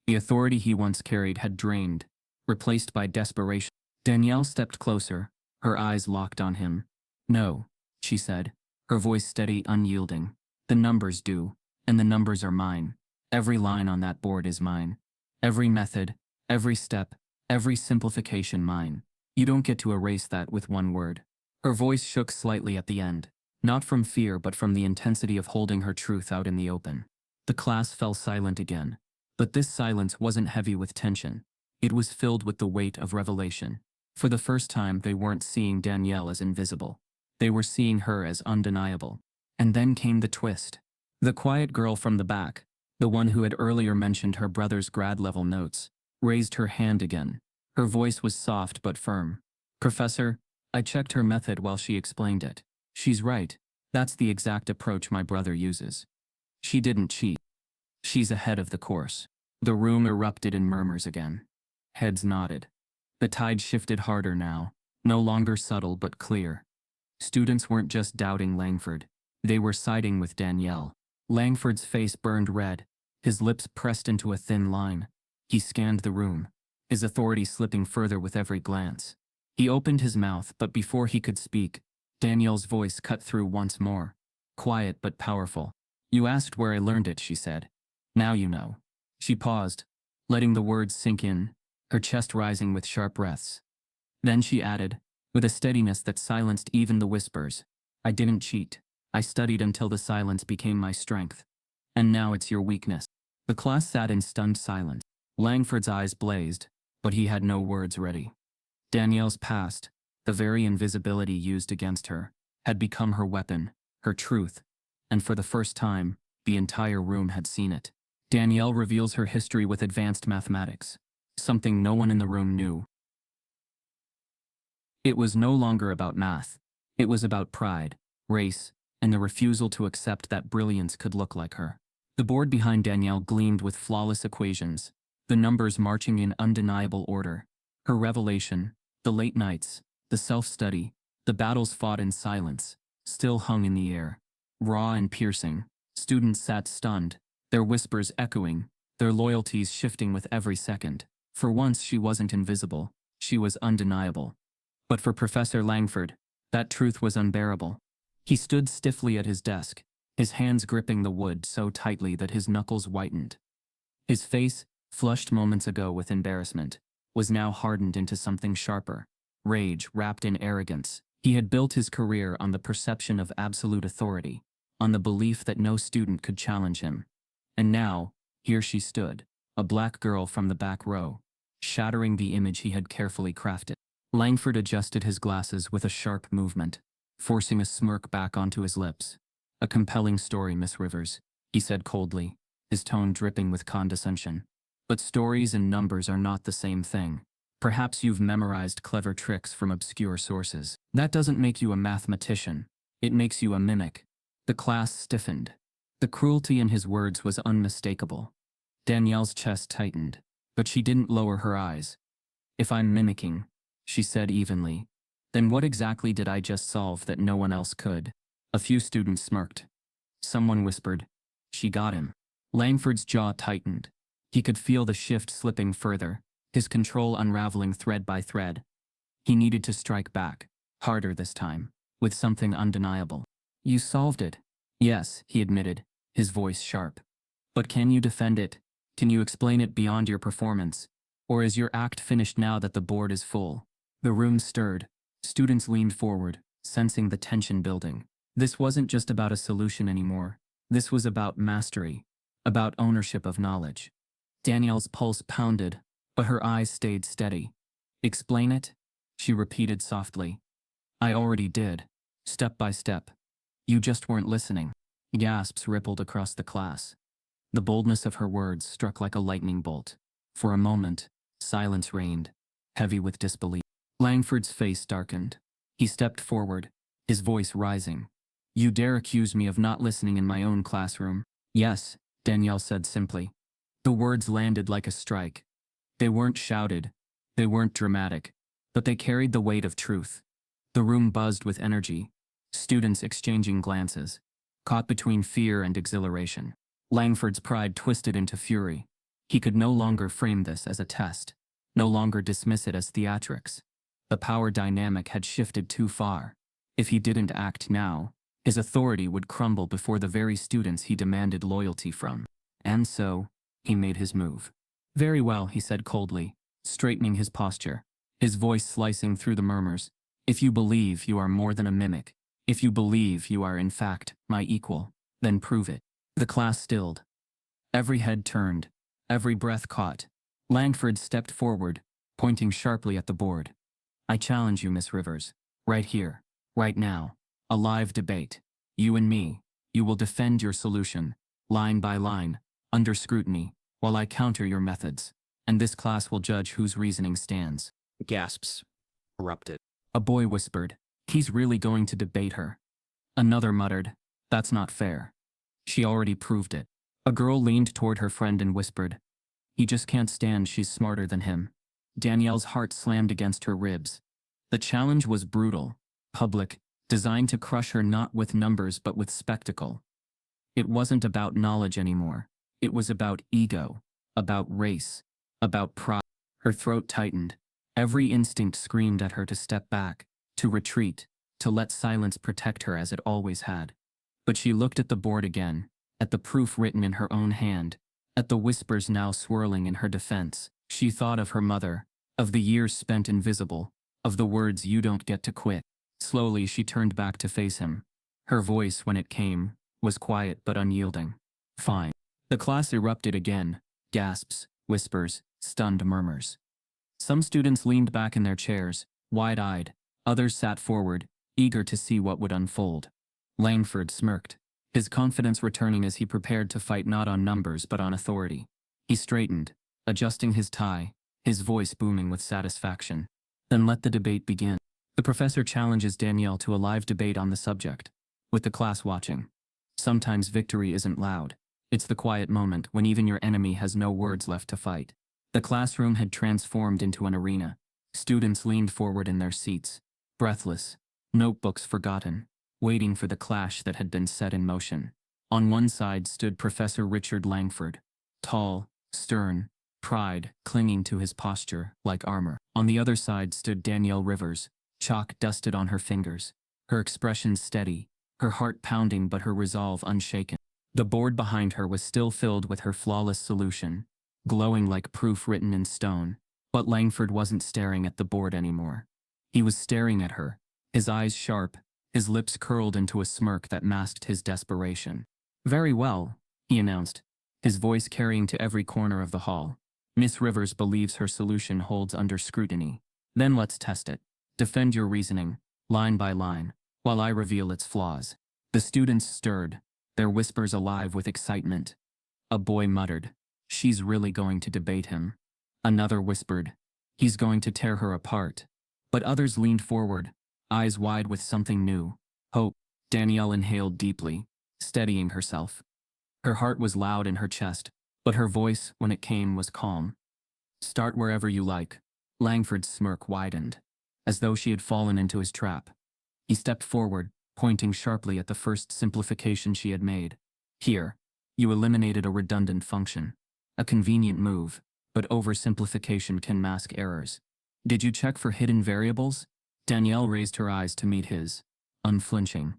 The authority he once carried had drained, replaced by desperation. Danielle stepped closer, her eyes locked on him. "No," she said, her voice steady, unyielding. "The numbers do, and the numbers are mine. Every line on that board is mine. Every method, every step, every simplification mine. You don't get to erase that with one word." Her voice shook slightly at the end, not from fear but from the intensity of holding her truth out in the open. The class fell silent again, but this silence wasn't heavy with tension. It was filled with the weight of revelation. For the first time, they weren't seeing Danielle as invisible. They were seeing her as undeniable. And then came the twist. The quiet girl from the back, the one who had earlier mentioned her brother's grad-level notes, raised her hand again. Her voice was soft but firm. "Professor, I checked her method while she explained it. She's right. That's the exact approach my brother uses. She didn't cheat. She's ahead of the course." The room erupted in murmurs again. Heads nodded. The tide shifted harder now, no longer subtle but clear. Students weren't just doubting Langford. They were siding with Danielle. Langford's face burned red, his lips pressed into a thin line. He scanned the room, his authority slipping further with every glance. He opened his mouth, but before he could speak, Danielle's voice cut through once more. Quiet but powerful. "You asked where I learned it," she said. "Now you know." She paused, letting the words sink in, her chest rising with sharp breaths. Then she added, with a steadiness that silenced even the whispers, I didn't cheat. I studied until the silence became my strength. And now it's your weakness. The class sat in stunned silence. Langford's eyes blazed, but he had no words ready. Danielle's past, the very invisibility used against her, had become her weapon, her truth, and for the first time, the entire room had seen it. Danielle reveals her history with advanced mathematics, something no one in the room knew. It was no longer about math. It was about pride, race, and the refusal to accept that brilliance could look like her. The board behind Danielle gleamed with flawless equations, the numbers marching in undeniable order. Her revelation, the late nights, the self-study, the battles fought in silence, still hung in the air, raw and piercing. Students sat stunned, their whispers echoing, their loyalties shifting with every second. For once she wasn't invisible, she was undeniable. But for Professor Langford, that truth was unbearable. He stood stiffly at his desk, his hands gripping the wood so tightly that his knuckles whitened. His face, flushed moments ago with embarrassment, was now hardened into something sharper, rage wrapped in arrogance. He had built his career on the perception of absolute authority, on the belief that no student could challenge him. And now, here she stood, a black girl from the back row, shattering the image he had carefully crafted. Langford adjusted his glasses with a sharp movement, forcing a smirk back onto his lips. A compelling story, Miss Rivers, he said coldly, his tone dripping with condescension. But stories and numbers are not the same thing. Perhaps you've memorized clever tricks from obscure sources. That doesn't make you a mathematician. It makes you a mimic. The class stiffened. The cruelty in his words was unmistakable. Danielle's chest tightened, but she didn't lower her eyes. If I'm mimicking, she said evenly, then what exactly did I just solve that no one else could? A few students smirked. Someone whispered, she got him. Langford's jaw tightened. He could feel the shift slipping further, his control unraveling thread by thread. He needed to strike back, harder this time, with something undeniable. You solved it. Yes, he admitted, his voice sharp. But can you defend it? Can you explain it beyond your performance? Or is your act finished now that the board is full? The room stirred. Students leaned forward, sensing the tension building. This wasn't just about a solution anymore. This was about mastery, about ownership of knowledge. Danielle's pulse pounded, but her eyes stayed steady. Explain it? She repeated softly. I already did, step by step. You just weren't listening. Gasps rippled across the class. The boldness of her words struck like a lightning bolt. For a moment, silence reigned, heavy with disbelief. Langford's face darkened. He stepped forward, his voice rising. You dare accuse me of not listening in my own classroom? Yes, Danielle said simply. The words landed like a strike. They weren't shouted, they weren't dramatic, but they carried the weight of truth. The room buzzed with energy, students exchanging glances, caught between fear and exhilaration. Langford's pride twisted into fury. He could no longer frame this as a test, no longer dismiss it as theatrics. The power dynamic had shifted too far. If he didn't act now, his authority would crumble before the very students he demanded loyalty from. And so, he made his move. Very well, he said coldly, straightening his posture, his voice slicing through the murmurs. If you believe you are more than a mimic, if you believe you are in fact my equal, then prove it. The class stilled. Every head turned, every breath caught. Langford stepped forward, pointing sharply at the board. I challenge you, Miss Rivers, right here, right now, a live debate. You and me, you will defend your solution, line by line, under scrutiny, while I counter your methods, and this class will judge whose reasoning stands. Gasps erupted. A boy whispered, he's really going to debate her. Another muttered, that's not fair. She already proved it. A girl leaned toward her friend and whispered, he just can't stand she's smarter than him. Danielle's heart slammed against her ribs. The challenge was brutal, public, designed to crush her not with numbers but with spectacle. It wasn't about knowledge anymore. It was about ego, about race, about pride. Her throat tightened. Every instinct screamed at her to step back, to retreat, to let silence protect her as it always had. But she looked at the board again, at the proof written in her own hand, at the whispers now swirling in her defense. She thought of her mother, of the years spent invisible, of the words "you don't get to quit." Slowly she turned back to face him. Her voice, when it came, was quiet but unyielding. "Fine." The class erupted again. Gasps, whispers, stunned murmurs. Some students leaned back in their chairs, wide-eyed. Others sat forward, eager to see what would unfold. Langford smirked, his confidence returning as he prepared to fight not on numbers but on authority. He straightened, adjusting his tie, his voice booming with satisfaction. "Then let the debate begin." The professor challenges Danielle to a live debate on the subject, with the class watching. Sometimes victory isn't loud. It's the quiet moment when even your enemy has no words left to fight. The classroom had transformed into an arena. Students leaned forward in their seats, breathless, notebooks forgotten, waiting for the clash that had been set in motion. On one side stood Professor Richard Langford, tall, stern, pride clinging to his posture like armor. On the other side stood Danielle Rivers, chalk dusted on her fingers, her expression steady, her heart pounding but her resolve unshaken. The board behind her was still filled with her flawless solution, glowing like proof written in stone. But Langford wasn't staring at the board anymore. He was staring at her, his eyes sharp, his lips curled into a smirk that masked his desperation. "Very well," he announced, his voice carrying to every corner of the hall. "Miss Rivers believes her solution holds under scrutiny. Then let's test it. Defend your reasoning, line by line, while I reveal its flaws." The students stirred, their whispers alive with excitement. A boy muttered, "She's really going to debate him." Another whispered, "He's going to tear her apart." But others leaned forward, eyes wide with something new. Hope. Danielle inhaled deeply, steadying herself. Her heart was loud in her chest, but her voice, when it came, was calm. "Start wherever you like." Langford's smirk widened, as though she had fallen into his trap. He stepped forward, pointing sharply at the first simplification she had made. "Here, you eliminated a redundant function. A convenient move, but oversimplification can mask errors. Did you check for hidden variables?" Danielle raised her eyes to meet his, unflinching.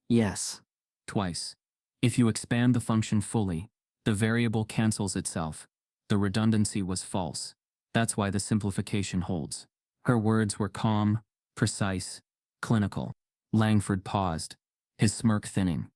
Yes. "Twice. If you expand the function fully, the variable cancels itself. The redundancy was false. That's why the simplification holds." Her words were calm, precise, clinical. Langford paused, his smirk thinning.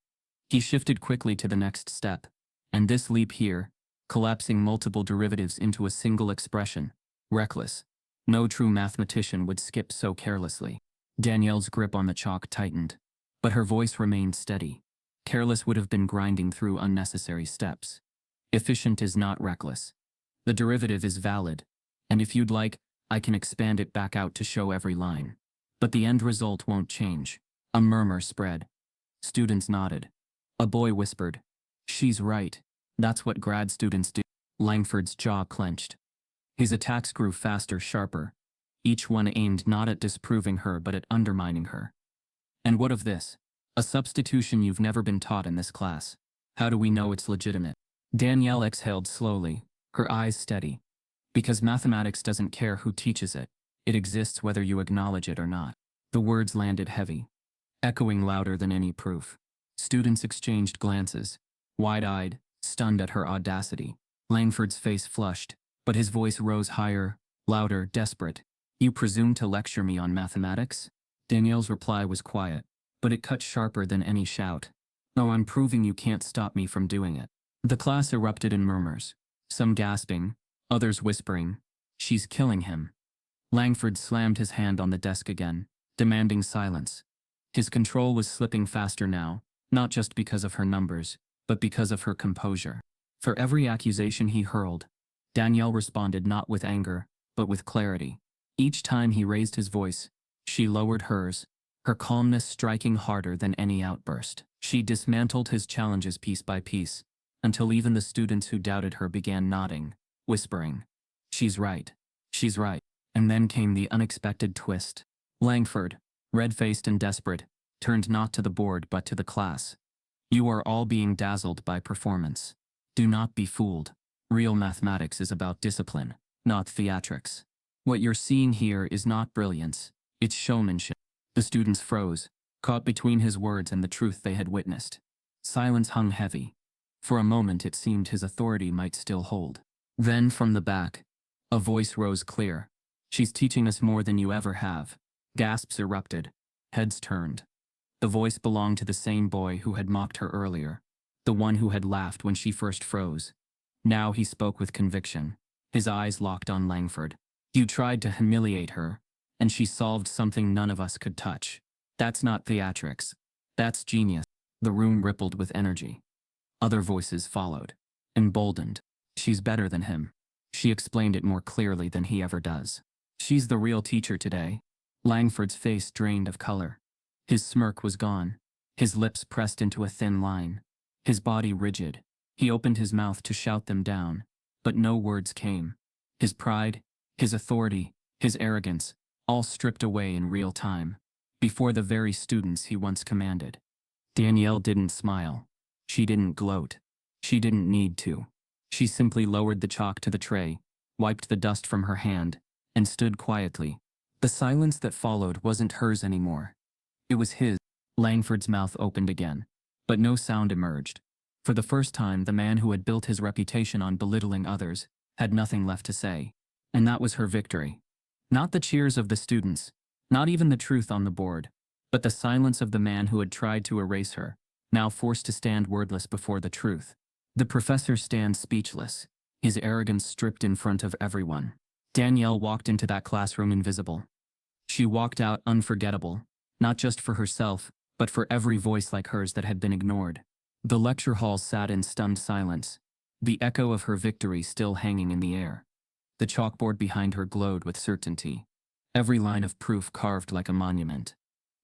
He shifted quickly to the next step, and this leap here, collapsing multiple derivatives into a single expression, reckless. No true mathematician would skip so carelessly. Danielle's grip on the chalk tightened, but her voice remained steady. Careless would have been grinding through unnecessary steps. Efficient is not reckless. The derivative is valid, and if you'd like, I can expand it back out to show every line. But the end result won't change. A murmur spread. Students nodded. A boy whispered, "She's right. That's what grad students do." Langford's jaw clenched. His attacks grew faster, sharper, each one aimed not at disproving her but at undermining her. "And what of this? A substitution you've never been taught in this class. How do we know it's legitimate?" Danielle exhaled slowly, her eyes steady. "Because mathematics doesn't care who teaches it. It exists whether you acknowledge it or not." The words landed heavy, echoing louder than any proof. Students exchanged glances, wide-eyed, stunned at her audacity. Langford's face flushed, but his voice rose higher, louder, desperate. "You presume to lecture me on mathematics?" Danielle's reply was quiet, but it cut sharper than any shout. "No, I'm proving you can't stop me from doing it." The class erupted in murmurs, some gasping, others whispering, "She's killing him." Langford slammed his hand on the desk again, demanding silence. His control was slipping faster now, not just because of her numbers, but because of her composure. For every accusation he hurled, Danielle responded not with anger, but with clarity. Each time he raised his voice, she lowered hers, her calmness striking harder than any outburst. She dismantled his challenges piece by piece, until even the students who doubted her began nodding, whispering, "She's right. She's right." And then came the unexpected twist. Langford, red-faced and desperate, turned not to the board but to the class. "You are all being dazzled by performance. Do not be fooled. Real mathematics is about discipline, not theatrics. What you're seeing here is not brilliance, it's showmanship." The students froze, caught between his words and the truth they had witnessed. Silence hung heavy. For a moment it seemed his authority might still hold. Then from the back, A voice rose clear. She's teaching us more than you ever have. Gasps erupted. Heads turned. The voice belonged to the same boy who had mocked her earlier. The one who had laughed when she first froze. Now he spoke with conviction. His eyes locked on Langford. You tried to humiliate her, and she solved something none of us could touch. That's not theatrics. That's genius. The room rippled with energy. Other voices followed. Emboldened. She's better than him. She explained it more clearly than he ever does. She's the real teacher today. Langford's face drained of color. His smirk was gone. His lips pressed into a thin line. His body rigid. He opened his mouth to shout them down, but no words came. His pride, his authority, his arrogance, all stripped away in real time, before the very students he once commanded. Danielle didn't smile. She didn't gloat. She didn't need to. She simply lowered the chalk to the tray, wiped the dust from her hand, and stood quietly. The silence that followed wasn't hers anymore. It was his. Langford's mouth opened again, but no sound emerged. For the first time, the man who had built his reputation on belittling others had nothing left to say. And that was her victory. Not the cheers of the students, not even the truth on the board, but the silence of the man who had tried to erase her, now forced to stand wordless before the truth. The professor stands speechless, his arrogance stripped in front of everyone. Danielle walked into that classroom invisible. She walked out unforgettable, not just for herself, but for every voice like hers that had been ignored. The lecture hall sat in stunned silence, the echo of her victory still hanging in the air. The chalkboard behind her glowed with certainty, every line of proof carved like a monument.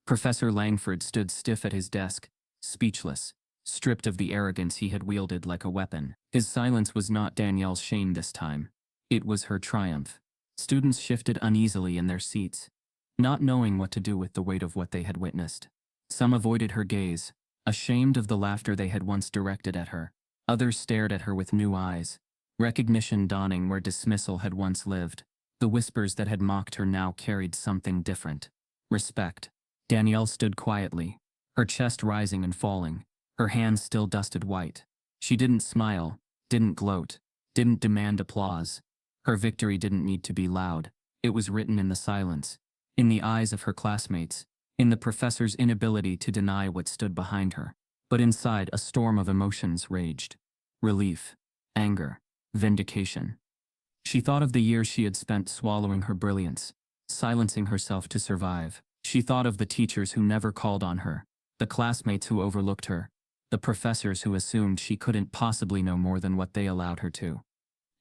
Professor Langford stood stiff at his desk, speechless, stripped of the arrogance he had wielded like a weapon. His silence was not Danielle's shame this time. It was her triumph. Students shifted uneasily in their seats, not knowing what to do with the weight of what they had witnessed. Some avoided her gaze, ashamed of the laughter they had once directed at her. Others stared at her with new eyes, recognition dawning where dismissal had once lived. The whispers that had mocked her now carried something different. Respect. Danielle stood quietly, her chest rising and falling, her hands still dusted white. She didn't smile, didn't gloat, didn't demand applause. Her victory didn't need to be loud. It was written in the silence, in the eyes of her classmates, in the professor's inability to deny what stood behind her. But inside, a storm of emotions raged. Relief, anger, vindication. She thought of the years she had spent swallowing her brilliance, silencing herself to survive. She thought of the teachers who never called on her, the classmates who overlooked her, the professors who assumed she couldn't possibly know more than what they allowed her to.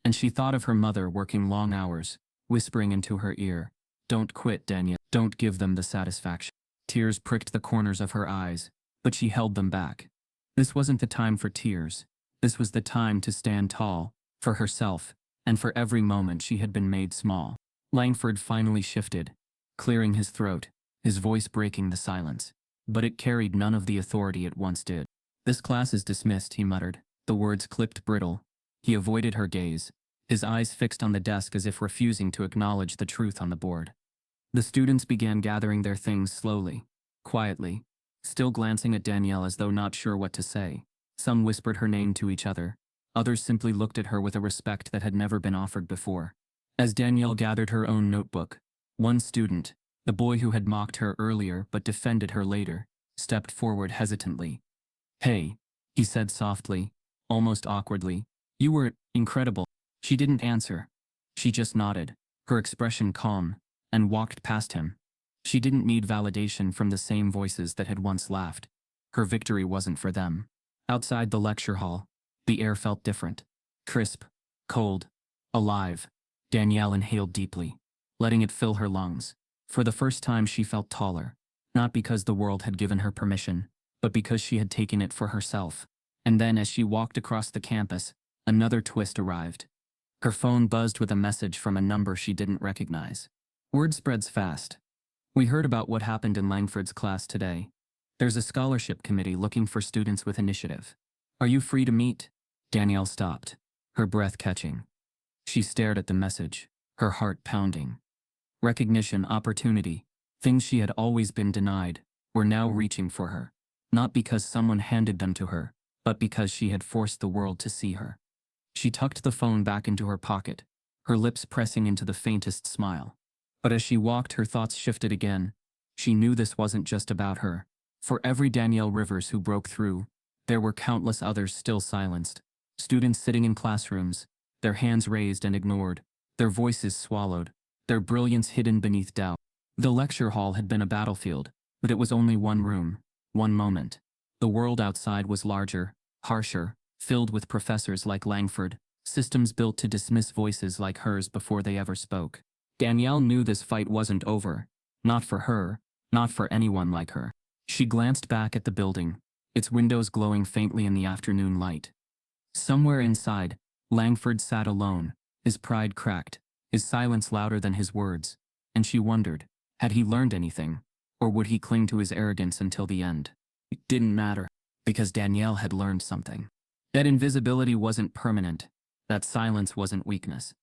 And she thought of her mother working long hours, whispering into her ear, "Don't quit, Danielle. Don't give them the satisfaction." Tears pricked the corners of her eyes, but she held them back. This wasn't the time for tears. This was the time to stand tall, for herself, and for every moment she had been made small. Langford finally shifted, clearing his throat, his voice breaking the silence. But it carried none of the authority it once did. "This class is dismissed," he muttered. The words clipped brittle. He avoided her gaze, his eyes fixed on the desk as if refusing to acknowledge the truth on the board. The students began gathering their things slowly, quietly, still glancing at Danielle as though not sure what to say. Some whispered her name to each other. Others simply looked at her with a respect that had never been offered before. As Danielle gathered her own notebook, one student, the boy who had mocked her earlier but defended her later, stepped forward hesitantly. "Hey," he said softly, almost awkwardly. "You were incredible." She didn't answer. She just nodded, her expression calm, and walked past him. She didn't need validation from the same voices that had once laughed. Her victory wasn't for them. Outside the lecture hall, the air felt different. Crisp, cold, alive. Danielle inhaled deeply, letting it fill her lungs. For the first time she felt taller, not because the world had given her permission, but because she had taken it for herself. And then as she walked across the campus, another twist arrived. Her phone buzzed with a message from a number she didn't recognize. Word spreads fast. "We heard about what happened in Langford's class today. There's a scholarship committee looking for students with initiative. Are you free to meet?" Danielle stopped, her breath catching. She stared at the message, her heart pounding. Recognition, opportunity, things she had always been denied, were now reaching for her. Not because someone handed them to her, but because she had forced the world to see her. She tucked the phone back into her pocket, her lips pressing into the faintest smile. But as she walked, her thoughts shifted again. She knew this wasn't just about her. For every Danielle Rivers who broke through, there were countless others still silenced. Students sitting in classrooms, their hands raised and ignored, their voices swallowed, their brilliance hidden beneath doubt. The lecture hall had been a battlefield, but it was only one room, one moment. The world outside was larger, harsher, filled with professors like Langford, systems built to dismiss voices like hers before they ever spoke. Danielle knew this fight wasn't over. Not for her, not for anyone like her. She glanced back at the building, its windows glowing faintly in the afternoon light. Somewhere inside, Langford sat alone, his pride cracked, his silence louder than his words, and she wondered, had he learned anything, or would he cling to his arrogance until the end? It didn't matter, because Danielle had learned something. That invisibility wasn't permanent, that silence wasn't weakness,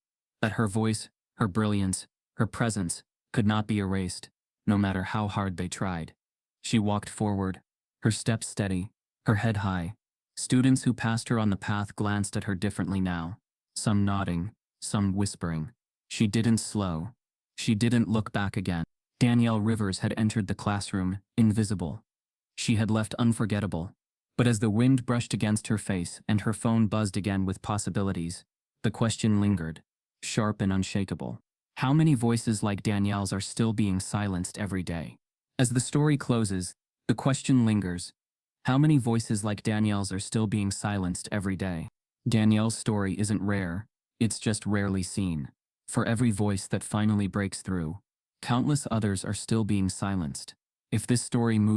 that her voice, her brilliance, her presence could not be erased, no matter how hard they tried. She walked forward, her steps steady, her head high. Students who passed her on the path glanced at her differently now, some nodding, some whispering. She didn't slow. She didn't look back again. Danielle Rivers had entered the classroom, invisible. She had left unforgettable. But as the wind brushed against her face and her phone buzzed again with possibilities, the question lingered, sharp and unshakable. How many voices like Danielle's are still being silenced every day? As the story closes, the question lingers. How many voices like Danielle's are still being silenced every day? Danielle's story isn't rare, it's just rarely seen. For every voice that finally breaks through, countless others are still being silenced. If this story moves